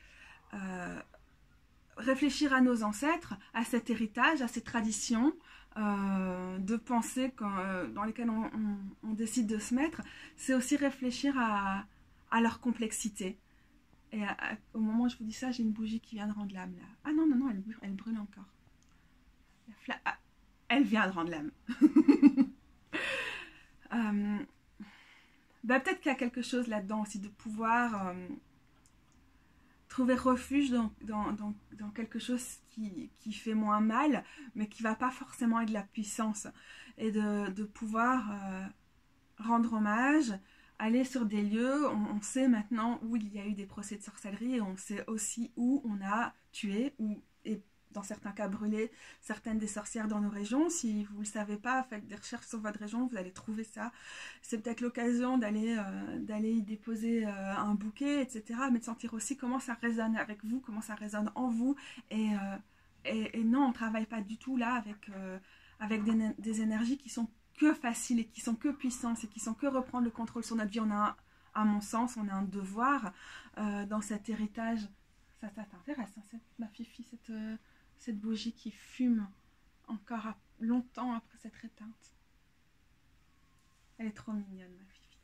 réfléchir à nos ancêtres, à cet héritage, à ces traditions de pensée dans lesquelles on décide de se mettre. C'est aussi réfléchir à leur complexité. Et au moment où je vous dis ça, j'ai une bougie qui vient de rendre l'âme là. Ah non, elle brûle encore. Elle vient de rendre l'âme. Peut-être qu'il y a quelque chose là-dedans aussi, de pouvoir trouver refuge dans quelque chose qui fait moins mal, mais qui ne va pas forcément être de la puissance. Et de pouvoir rendre hommage, aller sur des lieux, on sait maintenant où il y a eu des procès de sorcellerie, et on sait aussi où on a tué, et dans certains cas brûlé certaines des sorcières dans nos régions. Si vous ne le savez pas, faites des recherches sur votre région, vous allez trouver ça. C'est peut-être l'occasion d'aller y déposer un bouquet, etc. Mais de sentir aussi comment ça résonne avec vous, comment ça résonne en vous. Et non, on ne travaille pas du tout là avec des énergies qui sont que faciles et qui sont que puissantes et qui sont que reprendre le contrôle sur notre vie. On a, à mon sens, on a un devoir dans cet héritage. Ça t'intéresse, hein, ma fifi, cette bougie qui fume encore longtemps après s'être éteinte. Elle est trop mignonne, ma fifi.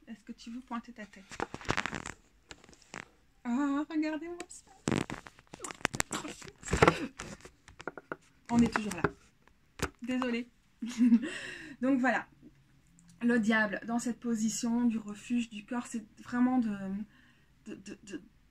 Est-ce que tu veux pointer ta tête? Ah, regardez-moi ça. On est toujours là. Désolée. Donc voilà, le diable dans cette position du refuge du corps, c'est vraiment de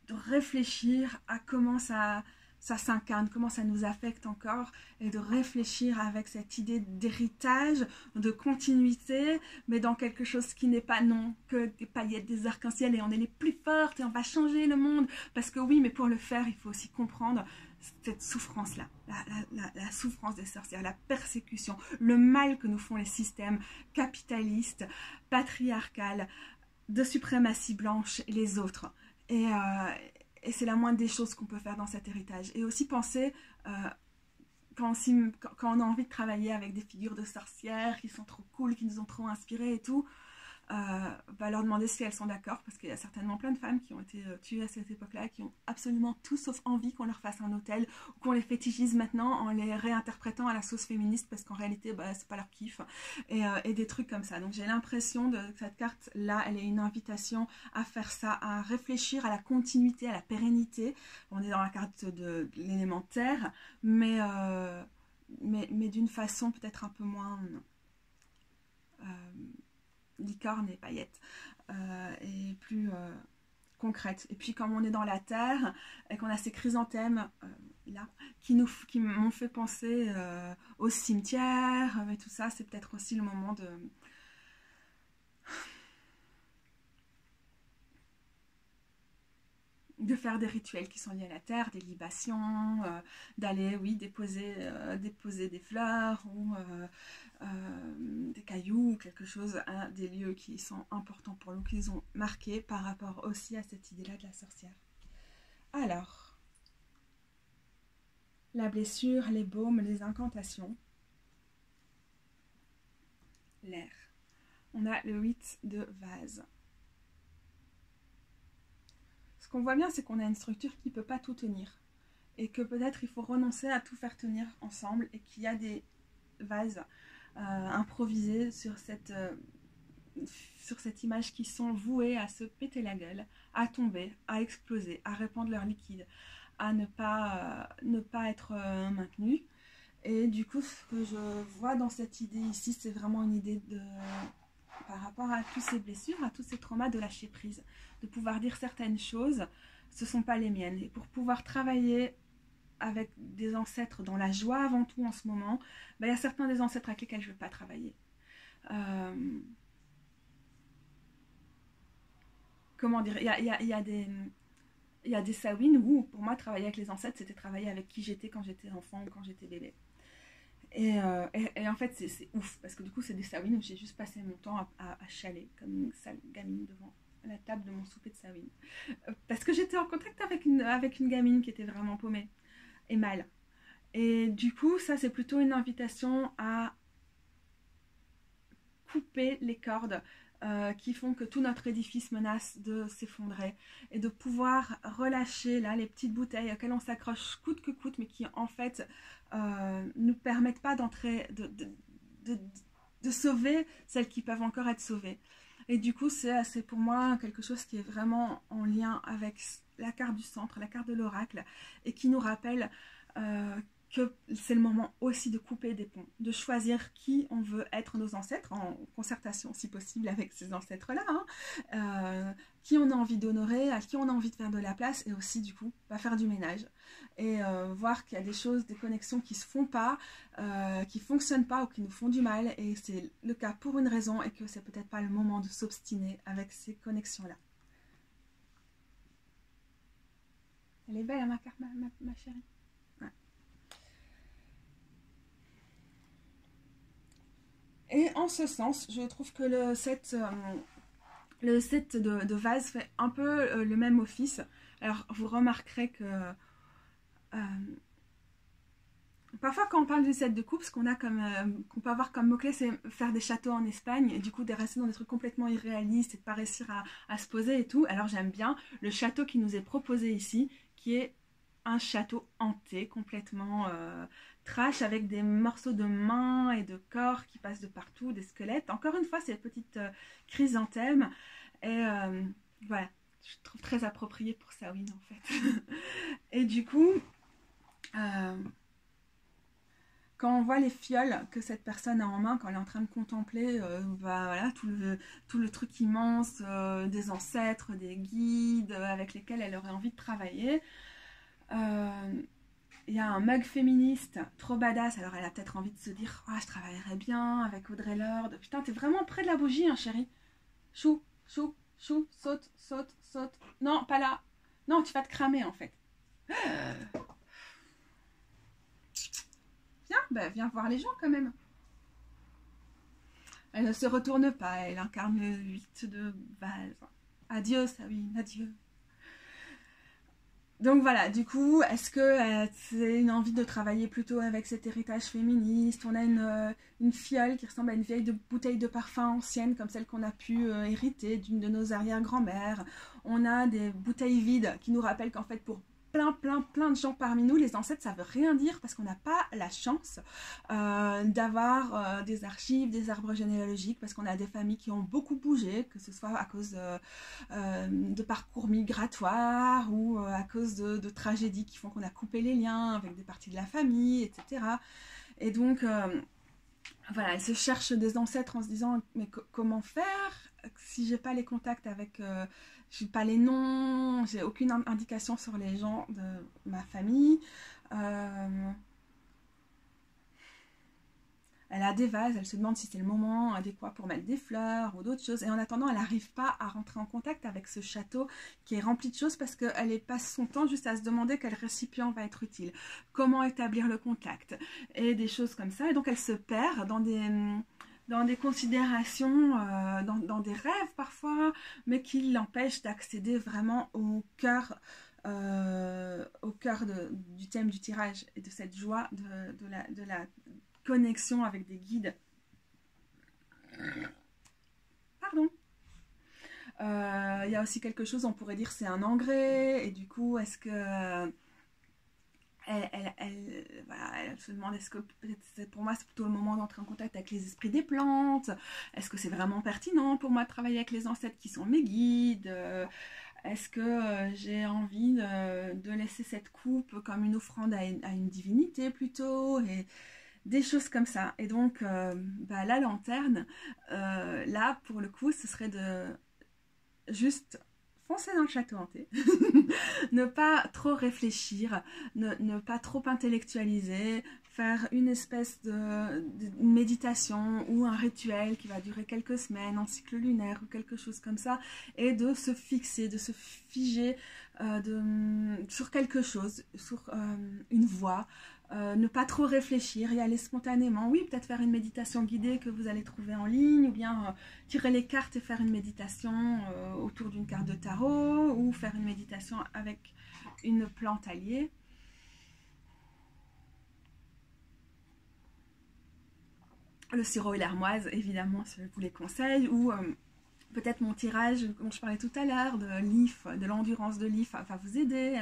réfléchir à comment ça s'incarne, comment ça nous affecte encore, et de réfléchir avec cette idée d'héritage, de continuité, mais dans quelque chose qui n'est pas non que des paillettes, des arcs-en-ciel, et on est les plus fortes et on va changer le monde, parce que oui, mais pour le faire, il faut aussi comprendre cette souffrance-là, la souffrance des sorcières, la persécution, le mal que nous font les systèmes capitalistes, patriarcales, de suprématie blanche et les autres. Et c'est la moindre des choses qu'on peut faire dans cet héritage. Et aussi penser, quand on a envie de travailler avec des figures de sorcières qui sont trop cool, qui nous ont trop inspirés et tout, va leur demander si elles sont d'accord, parce qu'il y a certainement plein de femmes qui ont été tuées à cette époque-là, qui ont absolument tout sauf envie qu'on leur fasse un hôtel, ou qu'on les fétichise maintenant en les réinterprétant à la sauce féministe, parce qu'en réalité, c'est pas leur kiff, et des trucs comme ça. Donc j'ai l'impression que cette carte-là, elle est une invitation à faire ça, à réfléchir à la continuité, à la pérennité. On est dans la carte de l'élémentaire, mais d'une façon peut-être un peu moins licorne et paillettes, et plus concrète. Et puis comme on est dans la terre et qu'on a ces chrysanthèmes là qui m'ont fait penser au cimetière et tout ça, c'est peut-être aussi le moment de faire des rituels qui sont liés à la terre, des libations, d'aller, oui, déposer des fleurs ou des cailloux ou quelque chose à des lieux qui sont importants pour nous, qu'ils ont marqué par rapport aussi à cette idée-là de la sorcière. Alors, la blessure, les baumes, les incantations, l'air. On a le 8 de vase. Ce qu'on voit bien, c'est qu'on a une structure qui ne peut pas tout tenir. Et que peut-être il faut renoncer à tout faire tenir ensemble et qu'il y a des vases improvisés sur cette image qui sont voués à se péter la gueule, à tomber, à exploser, à répandre leur liquide, à ne pas être maintenus. Et du coup, ce que je vois dans cette idée ici, c'est vraiment une idée par rapport à toutes ces blessures, à tous ces traumas, de lâcher prise, de pouvoir dire certaines choses, ce ne sont pas les miennes. Et pour pouvoir travailler avec des ancêtres dans la joie avant tout en ce moment, il y a certains des ancêtres avec lesquels je ne veux pas travailler. Comment dire, il y a des Samhain où pour moi travailler avec les ancêtres, c'était travailler avec qui j'étais quand j'étais enfant ou quand j'étais bébé. Et en fait c'est ouf, parce que du coup c'est des Samhain où j'ai juste passé mon temps à chialer comme une sale gamine devant la table de mon souper de Samhain, parce que j'étais en contact avec une gamine qui était vraiment paumée et mal. Et du coup ça c'est plutôt une invitation à couper les cordes qui font que tout notre édifice menace de s'effondrer, et de pouvoir relâcher là les petites bouteilles auxquelles on s'accroche coûte que coûte, mais qui en fait nous permettent pas d'entrer, de sauver celles qui peuvent encore être sauvées. Et du coup c'est pour moi quelque chose qui est vraiment en lien avec la carte du centre, la carte de l'oracle, et qui nous rappelle que c'est le moment aussi de couper des ponts, de choisir qui on veut être nos ancêtres, en concertation si possible avec ces ancêtres-là, qui on a envie d'honorer, à qui on a envie de faire de la place, et aussi du coup faire du ménage, et voir qu'il y a des choses, des connexions qui se font pas, qui fonctionnent pas ou qui nous font du mal, et c'est le cas pour une raison, et que c'est peut-être pas le moment de s'obstiner avec ces connexions-là. Elle est belle, hein, ma carte, ma chérie. Et en ce sens, je trouve que le set de vase fait un peu le même office. Alors, vous remarquerez que parfois, quand on parle du set de coupe, ce qu'on peut avoir comme mot-clé, c'est faire des châteaux en Espagne, et du coup, de rester dans des trucs complètement irréalistes et de pas réussir à se poser et tout. Alors, j'aime bien le château qui nous est proposé ici, qui est un château hanté, complètement trash, avec des morceaux de mains et de corps qui passent de partout, des squelettes. Encore une fois, c'est petites chrysanthèmes. Et voilà, je trouve très approprié pour Samhain en fait. Et du coup, quand on voit les fioles que cette personne a en main, quand elle est en train de contempler voilà, tout le truc immense des ancêtres, des guides avec lesquels elle aurait envie de travailler, il y a un mug féministe trop badass. Alors elle a peut-être envie de se dire je travaillerais bien avec Audre Lorde. Putain, t'es vraiment près de la bougie, hein, chérie. Chou, chou, chou, saute, saute, saute. Non, pas là. Non, tu vas te cramer en fait. Viens voir les gens quand même. Elle ne se retourne pas, elle incarne le 8 de vase. Adieu, Samhain, adieu. Donc voilà, du coup, est-ce que c'est une envie de travailler plutôt avec cet héritage féministe? On a une fiole qui ressemble à une vieille bouteille de parfum ancienne, comme celle qu'on a pu hériter d'une de nos arrière-grand-mères. On a des bouteilles vides qui nous rappellent qu'en fait, pour plein de gens parmi nous, les ancêtres, ça veut rien dire parce qu'on n'a pas la chance d'avoir des archives, des arbres généalogiques, parce qu'on a des familles qui ont beaucoup bougé, que ce soit à cause de parcours migratoires ou à cause de tragédies qui font qu'on a coupé les liens avec des parties de la famille, etc. Et donc, voilà, elle se cherche des ancêtres en se disant, mais comment faire si j'ai pas les contacts avec... j'ai pas les noms, j'ai aucune indication sur les gens de ma famille. Elle a des vases, elle se demande si c'est le moment adéquat pour mettre des fleurs ou d'autres choses. Et en attendant, elle n'arrive pas à rentrer en contact avec ce château qui est rempli de choses parce qu'elle passe son temps juste à se demander quel récipient va être utile, comment établir le contact et des choses comme ça. Et donc elle se perd dans des considérations, dans des rêves parfois, mais qui l'empêchent d'accéder vraiment au cœur du thème du tirage et de cette joie de la connexion avec des guides. Pardon. Il y a aussi quelque chose, on pourrait dire c'est un engrais, et du coup, est-ce que... elle se demande est-ce que pour moi c'est plutôt le moment d'entrer en contact avec les esprits des plantes, est-ce que c'est vraiment pertinent pour moi de travailler avec les ancêtres qui sont mes guides, est-ce que j'ai envie de laisser cette coupe comme une offrande à une divinité plutôt, et des choses comme ça. Et donc la lanterne, là pour le coup ce serait de juste foncer dans le château hanté, ne pas trop réfléchir, ne pas trop intellectualiser, faire une espèce de méditation ou un rituel qui va durer quelques semaines en cycle lunaire ou quelque chose comme ça, et de se fixer, de se figer sur quelque chose, sur une voie. Ne pas trop réfléchir, y aller spontanément. Oui, peut-être faire une méditation guidée que vous allez trouver en ligne, ou bien tirer les cartes et faire une méditation autour d'une carte de tarot, ou faire une méditation avec une plante alliée. Le sirop et l'armoise, évidemment, je vous les conseille, ou peut-être mon tirage, dont je parlais tout à l'heure, de l'IF, de l'endurance de l'IF, va vous aider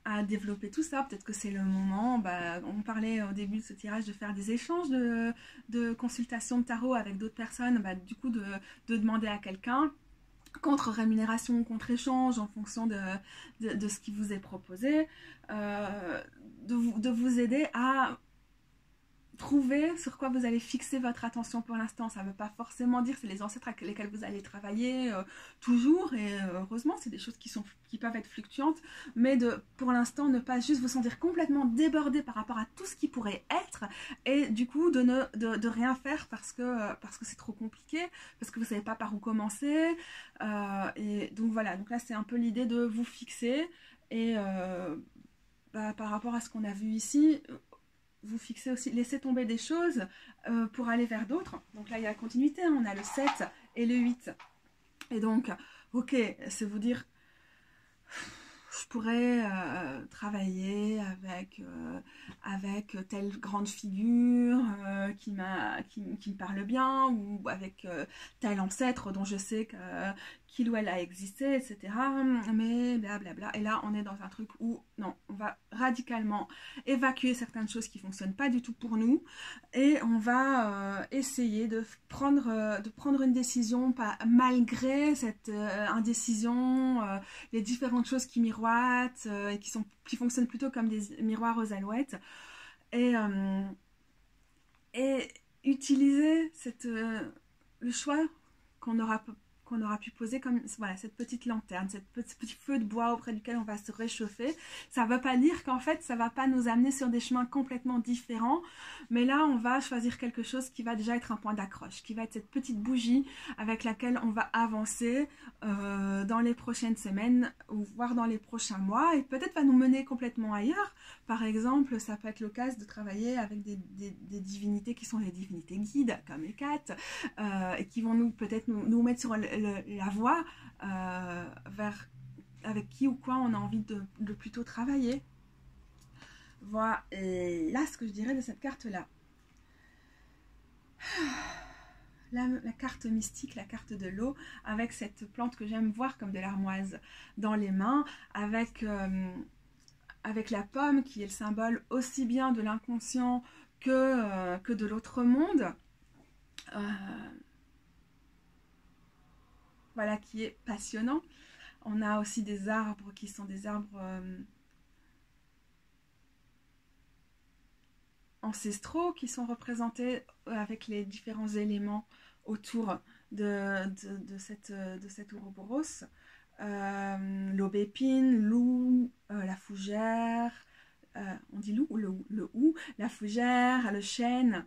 à développer tout ça. Peut-être que c'est le moment, on parlait au début de ce tirage de faire des échanges de consultations de tarot avec d'autres personnes, du coup de demander à quelqu'un, contre rémunération ou contre échange en fonction de ce qui vous est proposé, de vous aider à trouver sur quoi vous allez fixer votre attention pour l'instant. Ça ne veut pas forcément dire que c'est les ancêtres avec lesquels vous allez travailler toujours, et heureusement c'est des choses qui peuvent être fluctuantes, mais pour l'instant ne pas juste vous sentir complètement débordé par rapport à tout ce qui pourrait être, et du coup de rien faire parce que c'est trop compliqué, parce que vous ne savez pas par où commencer, et donc voilà, donc là c'est un peu l'idée de vous fixer, et par rapport à ce qu'on a vu ici, vous fixez aussi, laissez tomber des choses pour aller vers d'autres. Donc là, il y a la continuité, hein. On a le 7 et le 8. Et donc, ok, c'est vous dire, je pourrais travailler avec telle grande figure qui me parle bien, ou avec tel ancêtre dont je sais qu'il ou elle a existé, etc. Mais blablabla. Et là, on est dans un truc où, non, on va radicalement évacuer certaines choses qui ne fonctionnent pas du tout pour nous, et on va essayer de prendre une décision malgré cette indécision, les différentes choses qui miroitent et qui fonctionnent plutôt comme des miroirs aux alouettes, et utiliser le choix qu'on aura pu poser, comme voilà, cette petite lanterne, ce petit feu de bois auprès duquel on va se réchauffer. Ça ne veut pas dire qu'en fait ça ne va pas nous amener sur des chemins complètement différents, mais là on va choisir quelque chose qui va déjà être un point d'accroche, qui va être cette petite bougie avec laquelle on va avancer dans les prochaines semaines, ou voire dans les prochains mois, et peut-être va nous mener complètement ailleurs. Par exemple, ça peut être l'occasion de travailler avec des divinités qui sont des divinités guides, comme les Hécate, et qui vont peut-être nous mettre sur la voie vers avec qui ou quoi on a envie de plutôt travailler. Voilà ce que je dirais de cette carte-là. La carte mystique, la carte de l'eau, avec cette plante que j'aime voir comme de l'armoise dans les mains, avec la pomme qui est le symbole aussi bien de l'inconscient que de l'autre monde. Voilà, qui est passionnant. On a aussi des arbres qui sont des arbres ancestraux qui sont représentés avec les différents éléments autour de cet Ouroboros. L'aubépine, l'ou, la fougère, on dit l'ou ou le hou, la fougère, le chêne.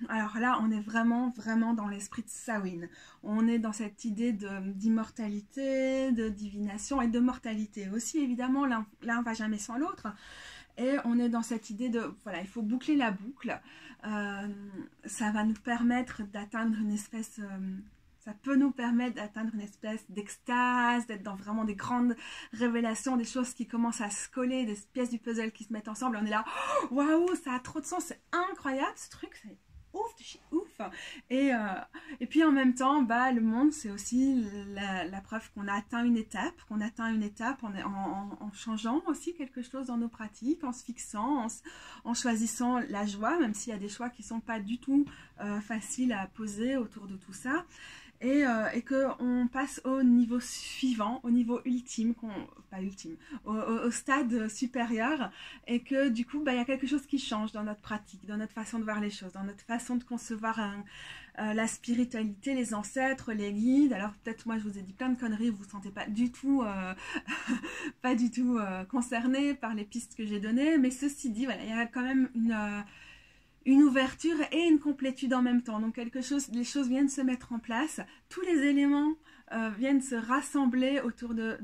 Alors là, on est vraiment dans l'esprit de Samhain. On est dans cette idée d'immortalité, de divination et de mortalité aussi. Évidemment, l'un ne va jamais sans l'autre. Et on est dans cette idée de, voilà, il faut boucler la boucle. Ça va nous permettre d'atteindre une espèce... ça peut nous permettre d'atteindre une espèce d'extase, d'être dans vraiment des grandes révélations, des choses qui commencent à se coller, des pièces du puzzle qui se mettent ensemble. On est là, waouh, ça a trop de sens, c'est incroyable ce truc, c'est ouf de chez ouf. Et puis en même temps, le monde, c'est aussi la preuve qu'on a atteint une étape, en changeant aussi quelque chose dans nos pratiques, en se fixant, en choisissant la joie, même s'il y a des choix qui ne sont pas du tout faciles à poser autour de tout ça. Et qu'on passe au niveau suivant, au niveau ultime, au stade supérieur, et que du coup, il y a quelque chose qui change dans notre pratique, dans notre façon de voir les choses, dans notre façon de concevoir la spiritualité, les ancêtres, les guides. Alors peut-être moi je vous ai dit plein de conneries, vous ne vous sentez pas du tout, concernés par les pistes que j'ai données, mais ceci dit, voilà, il y a quand même une ouverture et une complétude en même temps. Donc les choses viennent se mettre en place, tous les éléments viennent se rassembler autour de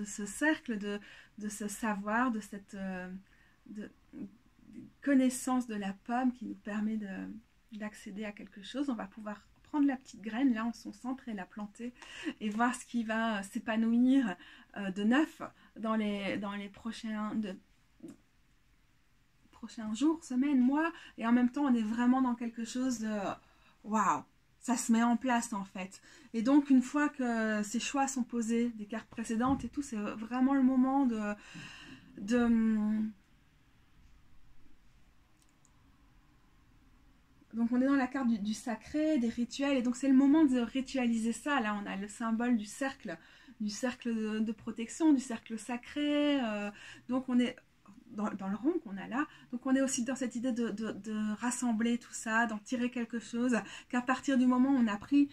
ce cercle, de ce savoir, de cette connaissance de la pomme qui nous permet d'accéder à quelque chose. On va pouvoir prendre la petite graine là en son centre et la planter et voir ce qui va s'épanouir de neuf dans les prochains jours, semaines, mois, et en même temps on est vraiment dans quelque chose de waouh, ça se met en place en fait. Et donc une fois que ces choix sont posés des cartes précédentes et tout, c'est vraiment le moment donc on est dans la carte du sacré, des rituels, et donc c'est le moment de ritualiser ça. Là on a le symbole du cercle de protection, du cercle sacré, donc on est dans le rond qu'on a là, donc on est aussi dans cette idée de rassembler tout ça, d'en tirer quelque chose, qu'à partir du moment où on a pris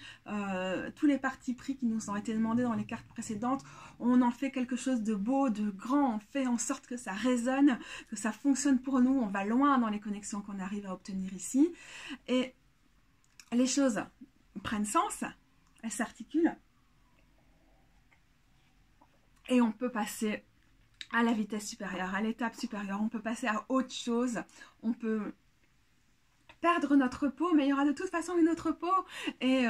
tous les partis pris qui nous ont été demandés dans les cartes précédentes, on en fait quelque chose de beau, de grand, on fait en sorte que ça résonne, que ça fonctionne pour nous, on va loin dans les connexions qu'on arrive à obtenir ici, et les choses prennent sens, elles s'articulent, et on peut passer à la vitesse supérieure, à l'étape supérieure. On peut passer à autre chose. On peut perdre notre peau, mais il y aura de toute façon une autre peau. Et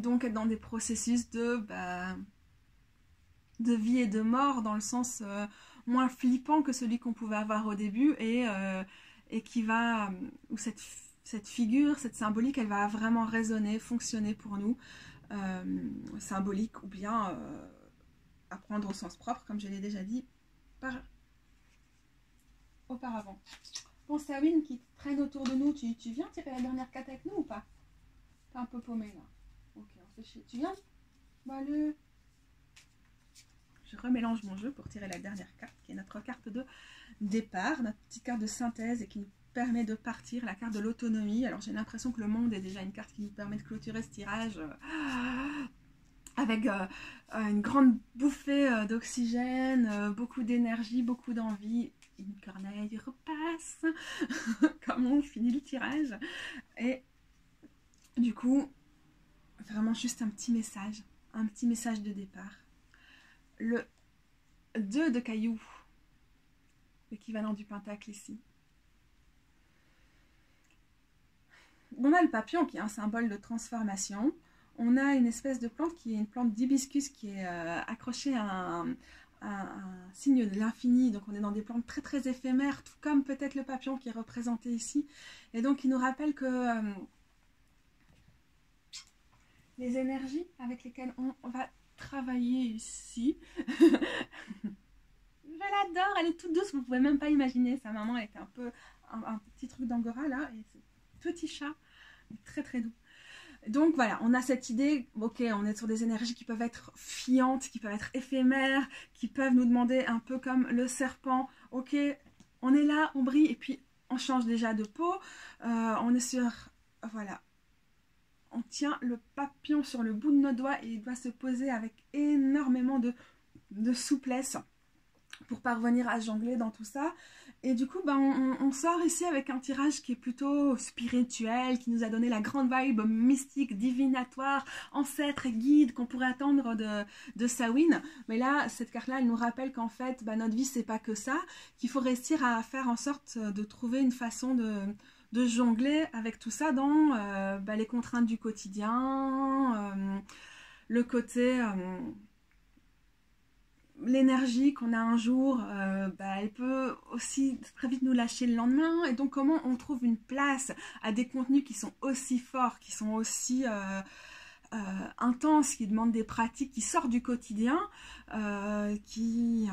donc être dans des processus de vie et de mort, dans le sens moins flippant que celui qu'on pouvait avoir au début, et qui va, où cette figure, cette symbolique, elle va vraiment résonner, fonctionner pour nous, symbolique ou bien à prendre au sens propre, comme je l'ai déjà dit auparavant. Bon, Samhain qui traîne autour de nous, tu viens tirer la dernière carte avec nous ou pas? T'es un peu paumé là. Ok, on fait chier. Tu viens? Allez. Je remélange mon jeu pour tirer la dernière carte, qui est notre carte de départ, notre petite carte de synthèse et qui nous permet de partir, la carte de l'autonomie. Alors j'ai l'impression que le monde est déjà une carte qui nous permet de clôturer ce tirage avec une grande bouffée d'oxygène, beaucoup d'énergie, beaucoup d'envie. Une corneille repasse, comme on finit le tirage. Et du coup, vraiment juste un petit message de départ. Le 2 de cailloux, l'équivalent du pentacle ici. On a le papillon qui est un symbole de transformation. on a une espèce de plante qui est une plante d'hibiscus qui est accrochée à un signe de l'infini. Donc on est dans des plantes très très éphémères, tout comme peut-être le papillon qui est représenté ici. Et donc il nous rappelle que les énergies avec lesquelles on va travailler ici. Je l'adore, elle est toute douce, vous pouvez même pas imaginer. Sa maman, elle était un peu un petit truc d'angora là, et ce petit chat, très très doux. Donc voilà, on a cette idée, ok, on est sur des énergies qui peuvent être fiantes, qui peuvent être éphémères, qui peuvent nous demander un peu comme le serpent, ok, on est là, on brille, et puis on change déjà de peau, on est sur, voilà, on tient le papillon sur le bout de nos doigts et il doit se poser avec énormément de souplesse pour parvenir à jongler dans tout ça. Et du coup, on sort ici avec un tirage qui est plutôt spirituel, qui nous a donné la grande vibe mystique, divinatoire, ancêtre et guide qu'on pourrait attendre de Samhain. Mais là, cette carte-là, elle nous rappelle qu'en fait, notre vie, c'est pas que ça, qu'il faut réussir à faire en sorte de trouver une façon de jongler avec tout ça dans les contraintes du quotidien, le côté... l'énergie qu'on a un jour, elle peut aussi très vite nous lâcher le lendemain. Et donc comment on trouve une place à des contenus qui sont aussi forts, qui sont aussi intenses, qui demandent des pratiques qui sortent du quotidien, qui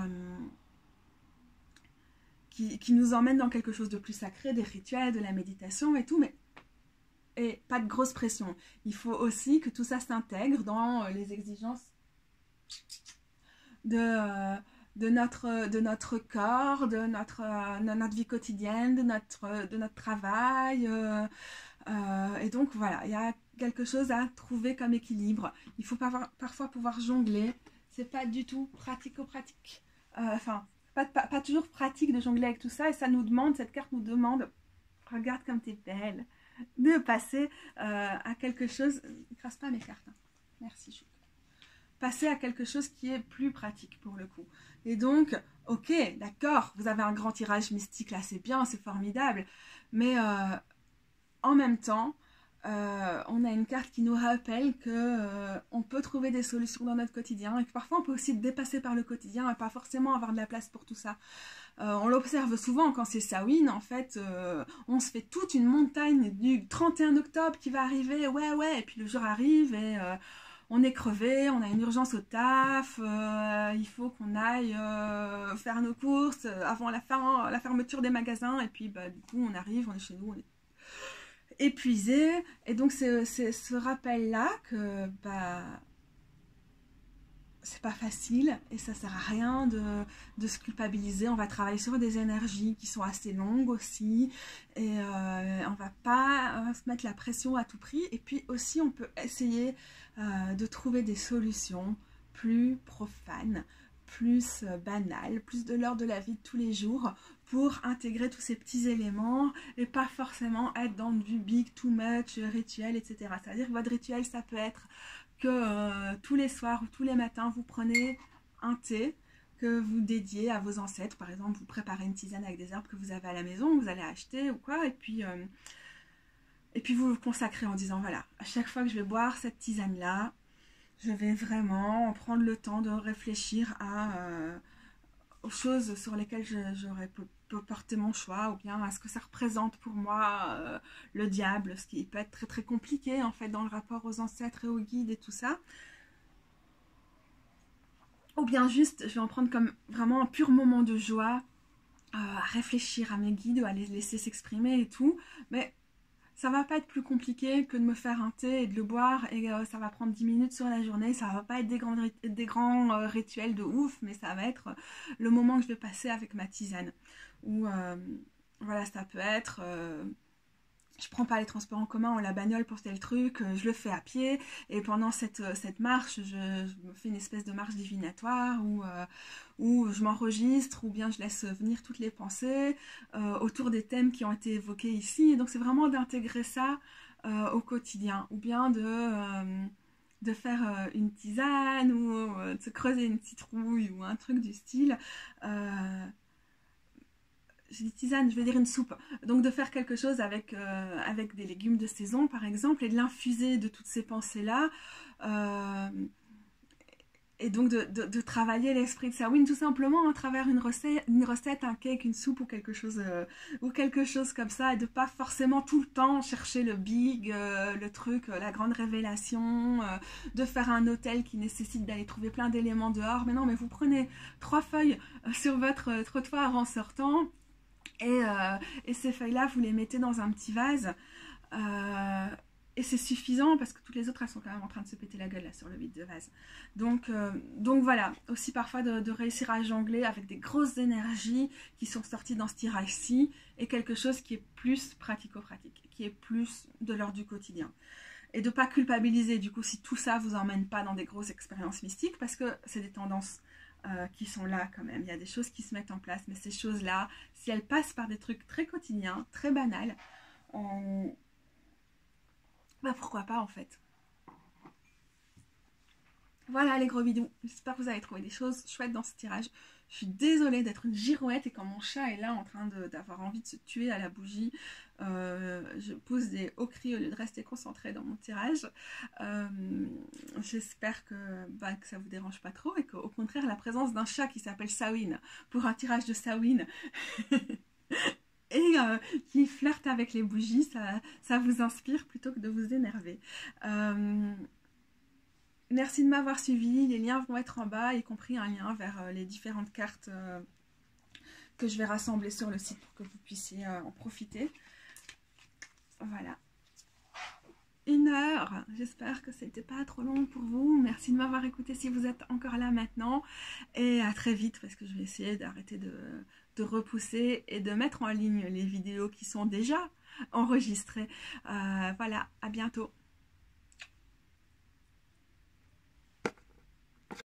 nous emmènent dans quelque chose de plus sacré, des rituels, de la méditation et tout, mais et pas de grosse pression. Il faut aussi que tout ça s'intègre dans les exigences de notre corps, de notre vie quotidienne, de notre travail. Et donc voilà, il y a quelque chose à trouver comme équilibre. Il faut parfois pouvoir jongler. C'est pas du tout pratico-pratique. Enfin, pas toujours pratique de jongler avec tout ça. Et ça nous demande, cette carte nous demande, regarde comme t'es belle, de passer à quelque chose. Ne crasse pas mes cartes. Hein. Merci, Chou. Passer à quelque chose qui est plus pratique pour le coup. Et donc, ok, d'accord, vous avez un grand tirage mystique là, c'est bien, c'est formidable, mais en même temps, on a une carte qui nous rappelle que on peut trouver des solutions dans notre quotidien et que parfois on peut aussi être dépassé par le quotidien et pas forcément avoir de la place pour tout ça. On l'observe souvent quand c'est Samhain, en fait, on se fait toute une montagne du 31 octobre qui va arriver, ouais, et puis le jour arrive et... on est crevé, on a une urgence au taf, il faut qu'on aille faire nos courses avant la fermeture des magasins. Et puis, du coup, on arrive, on est chez nous, on est épuisé. Et donc, c'est ce rappel-là que c'est pas facile et ça sert à rien de se culpabiliser. On va travailler sur des énergies qui sont assez longues aussi et on va pas se mettre la pression à tout prix. Et puis aussi on peut essayer de trouver des solutions plus profanes, plus banales, plus de l'ordre de la vie de tous les jours pour intégrer tous ces petits éléments et pas forcément être dans du big, too much, rituel, etc. C'est-à-dire que votre rituel, ça peut être que tous les soirs ou tous les matins, vous prenez un thé que vous dédiez à vos ancêtres. Par exemple, vous préparez une tisane avec des herbes que vous avez à la maison, vous allez acheter ou quoi, et puis vous vous consacrez en disant, voilà, à chaque fois que je vais boire cette tisane-là, je vais vraiment prendre le temps de réfléchir aux choses sur lesquelles j'aurais peut porter mon choix, ou bien à ce que ça représente pour moi le diable, ce qui peut être très très compliqué en fait dans le rapport aux ancêtres et aux guides et tout ça. Ou bien juste, je vais en prendre comme vraiment un pur moment de joie, à réfléchir à mes guides, à les laisser s'exprimer et tout, mais ça va pas être plus compliqué que de me faire un thé et de le boire et ça va prendre 10 minutes sur la journée. Ça va pas être des grands rituels de ouf, mais ça va être le moment que je vais passer avec ma tisane. Ou voilà, ça peut être... je prends pas les transports en commun ou la bagnole pour tel truc, je le fais à pied et pendant cette marche, je me fais une espèce de marche divinatoire où je m'enregistre ou bien je laisse venir toutes les pensées autour des thèmes qui ont été évoqués ici. Et donc c'est vraiment d'intégrer ça au quotidien ou bien de faire une tisane ou de se creuser une citrouille ou un truc du style. je dis tisane, je vais dire une soupe. Donc de faire quelque chose avec, avec des légumes de saison par exemple et de l'infuser de toutes ces pensées-là. Et donc de travailler l'esprit de Samhain tout simplement à travers une recette, un cake, une soupe ou quelque chose comme ça, et de pas forcément tout le temps chercher le big, le truc, la grande révélation, de faire un hôtel qui nécessite d'aller trouver plein d'éléments dehors. Mais non, mais vous prenez 3 feuilles sur votre trottoir en sortant, et ces feuilles-là, vous les mettez dans un petit vase. Et c'est suffisant parce que toutes les autres elles sont quand même en train de se péter la gueule là sur le vide de vase. Donc voilà, aussi parfois de réussir à jongler avec des grosses énergies qui sont sorties dans ce tirage-ci et quelque chose qui est plus pratico-pratique, qui est plus de l'ordre du quotidien. Et de ne pas culpabiliser du coup si tout ça vous emmène pas dans des grosses expériences mystiques, parce que c'est des tendances qui sont là quand même. Il y a des choses qui se mettent en place, mais ces choses-là, si elles passent par des trucs très quotidiens, très banals, bah pourquoi pas en fait. Voilà les gros bidous, j'espère que vous avez trouvé des choses chouettes dans ce tirage. Je suis désolée d'être une girouette et quand mon chat est là en train d'avoir envie de se tuer à la bougie, je pousse des hauts cris au lieu de rester concentrée dans mon tirage. J'espère que ça vous dérange pas trop et qu'au contraire la présence d'un chat qui s'appelle Samhain pour un tirage de Samhain et qui flirte avec les bougies, ça vous inspire plutôt que de vous énerver. Merci de m'avoir suivi, les liens vont être en bas, y compris un lien vers les différentes cartes que je vais rassembler sur le site pour que vous puissiez en profiter. Voilà. 1 heure, j'espère que c'était pas trop long pour vous. Merci de m'avoir écouté si vous êtes encore là maintenant, et à très vite parce que je vais essayer d'arrêter de repousser et de mettre en ligne les vidéos qui sont déjà enregistrées. Voilà, à bientôt.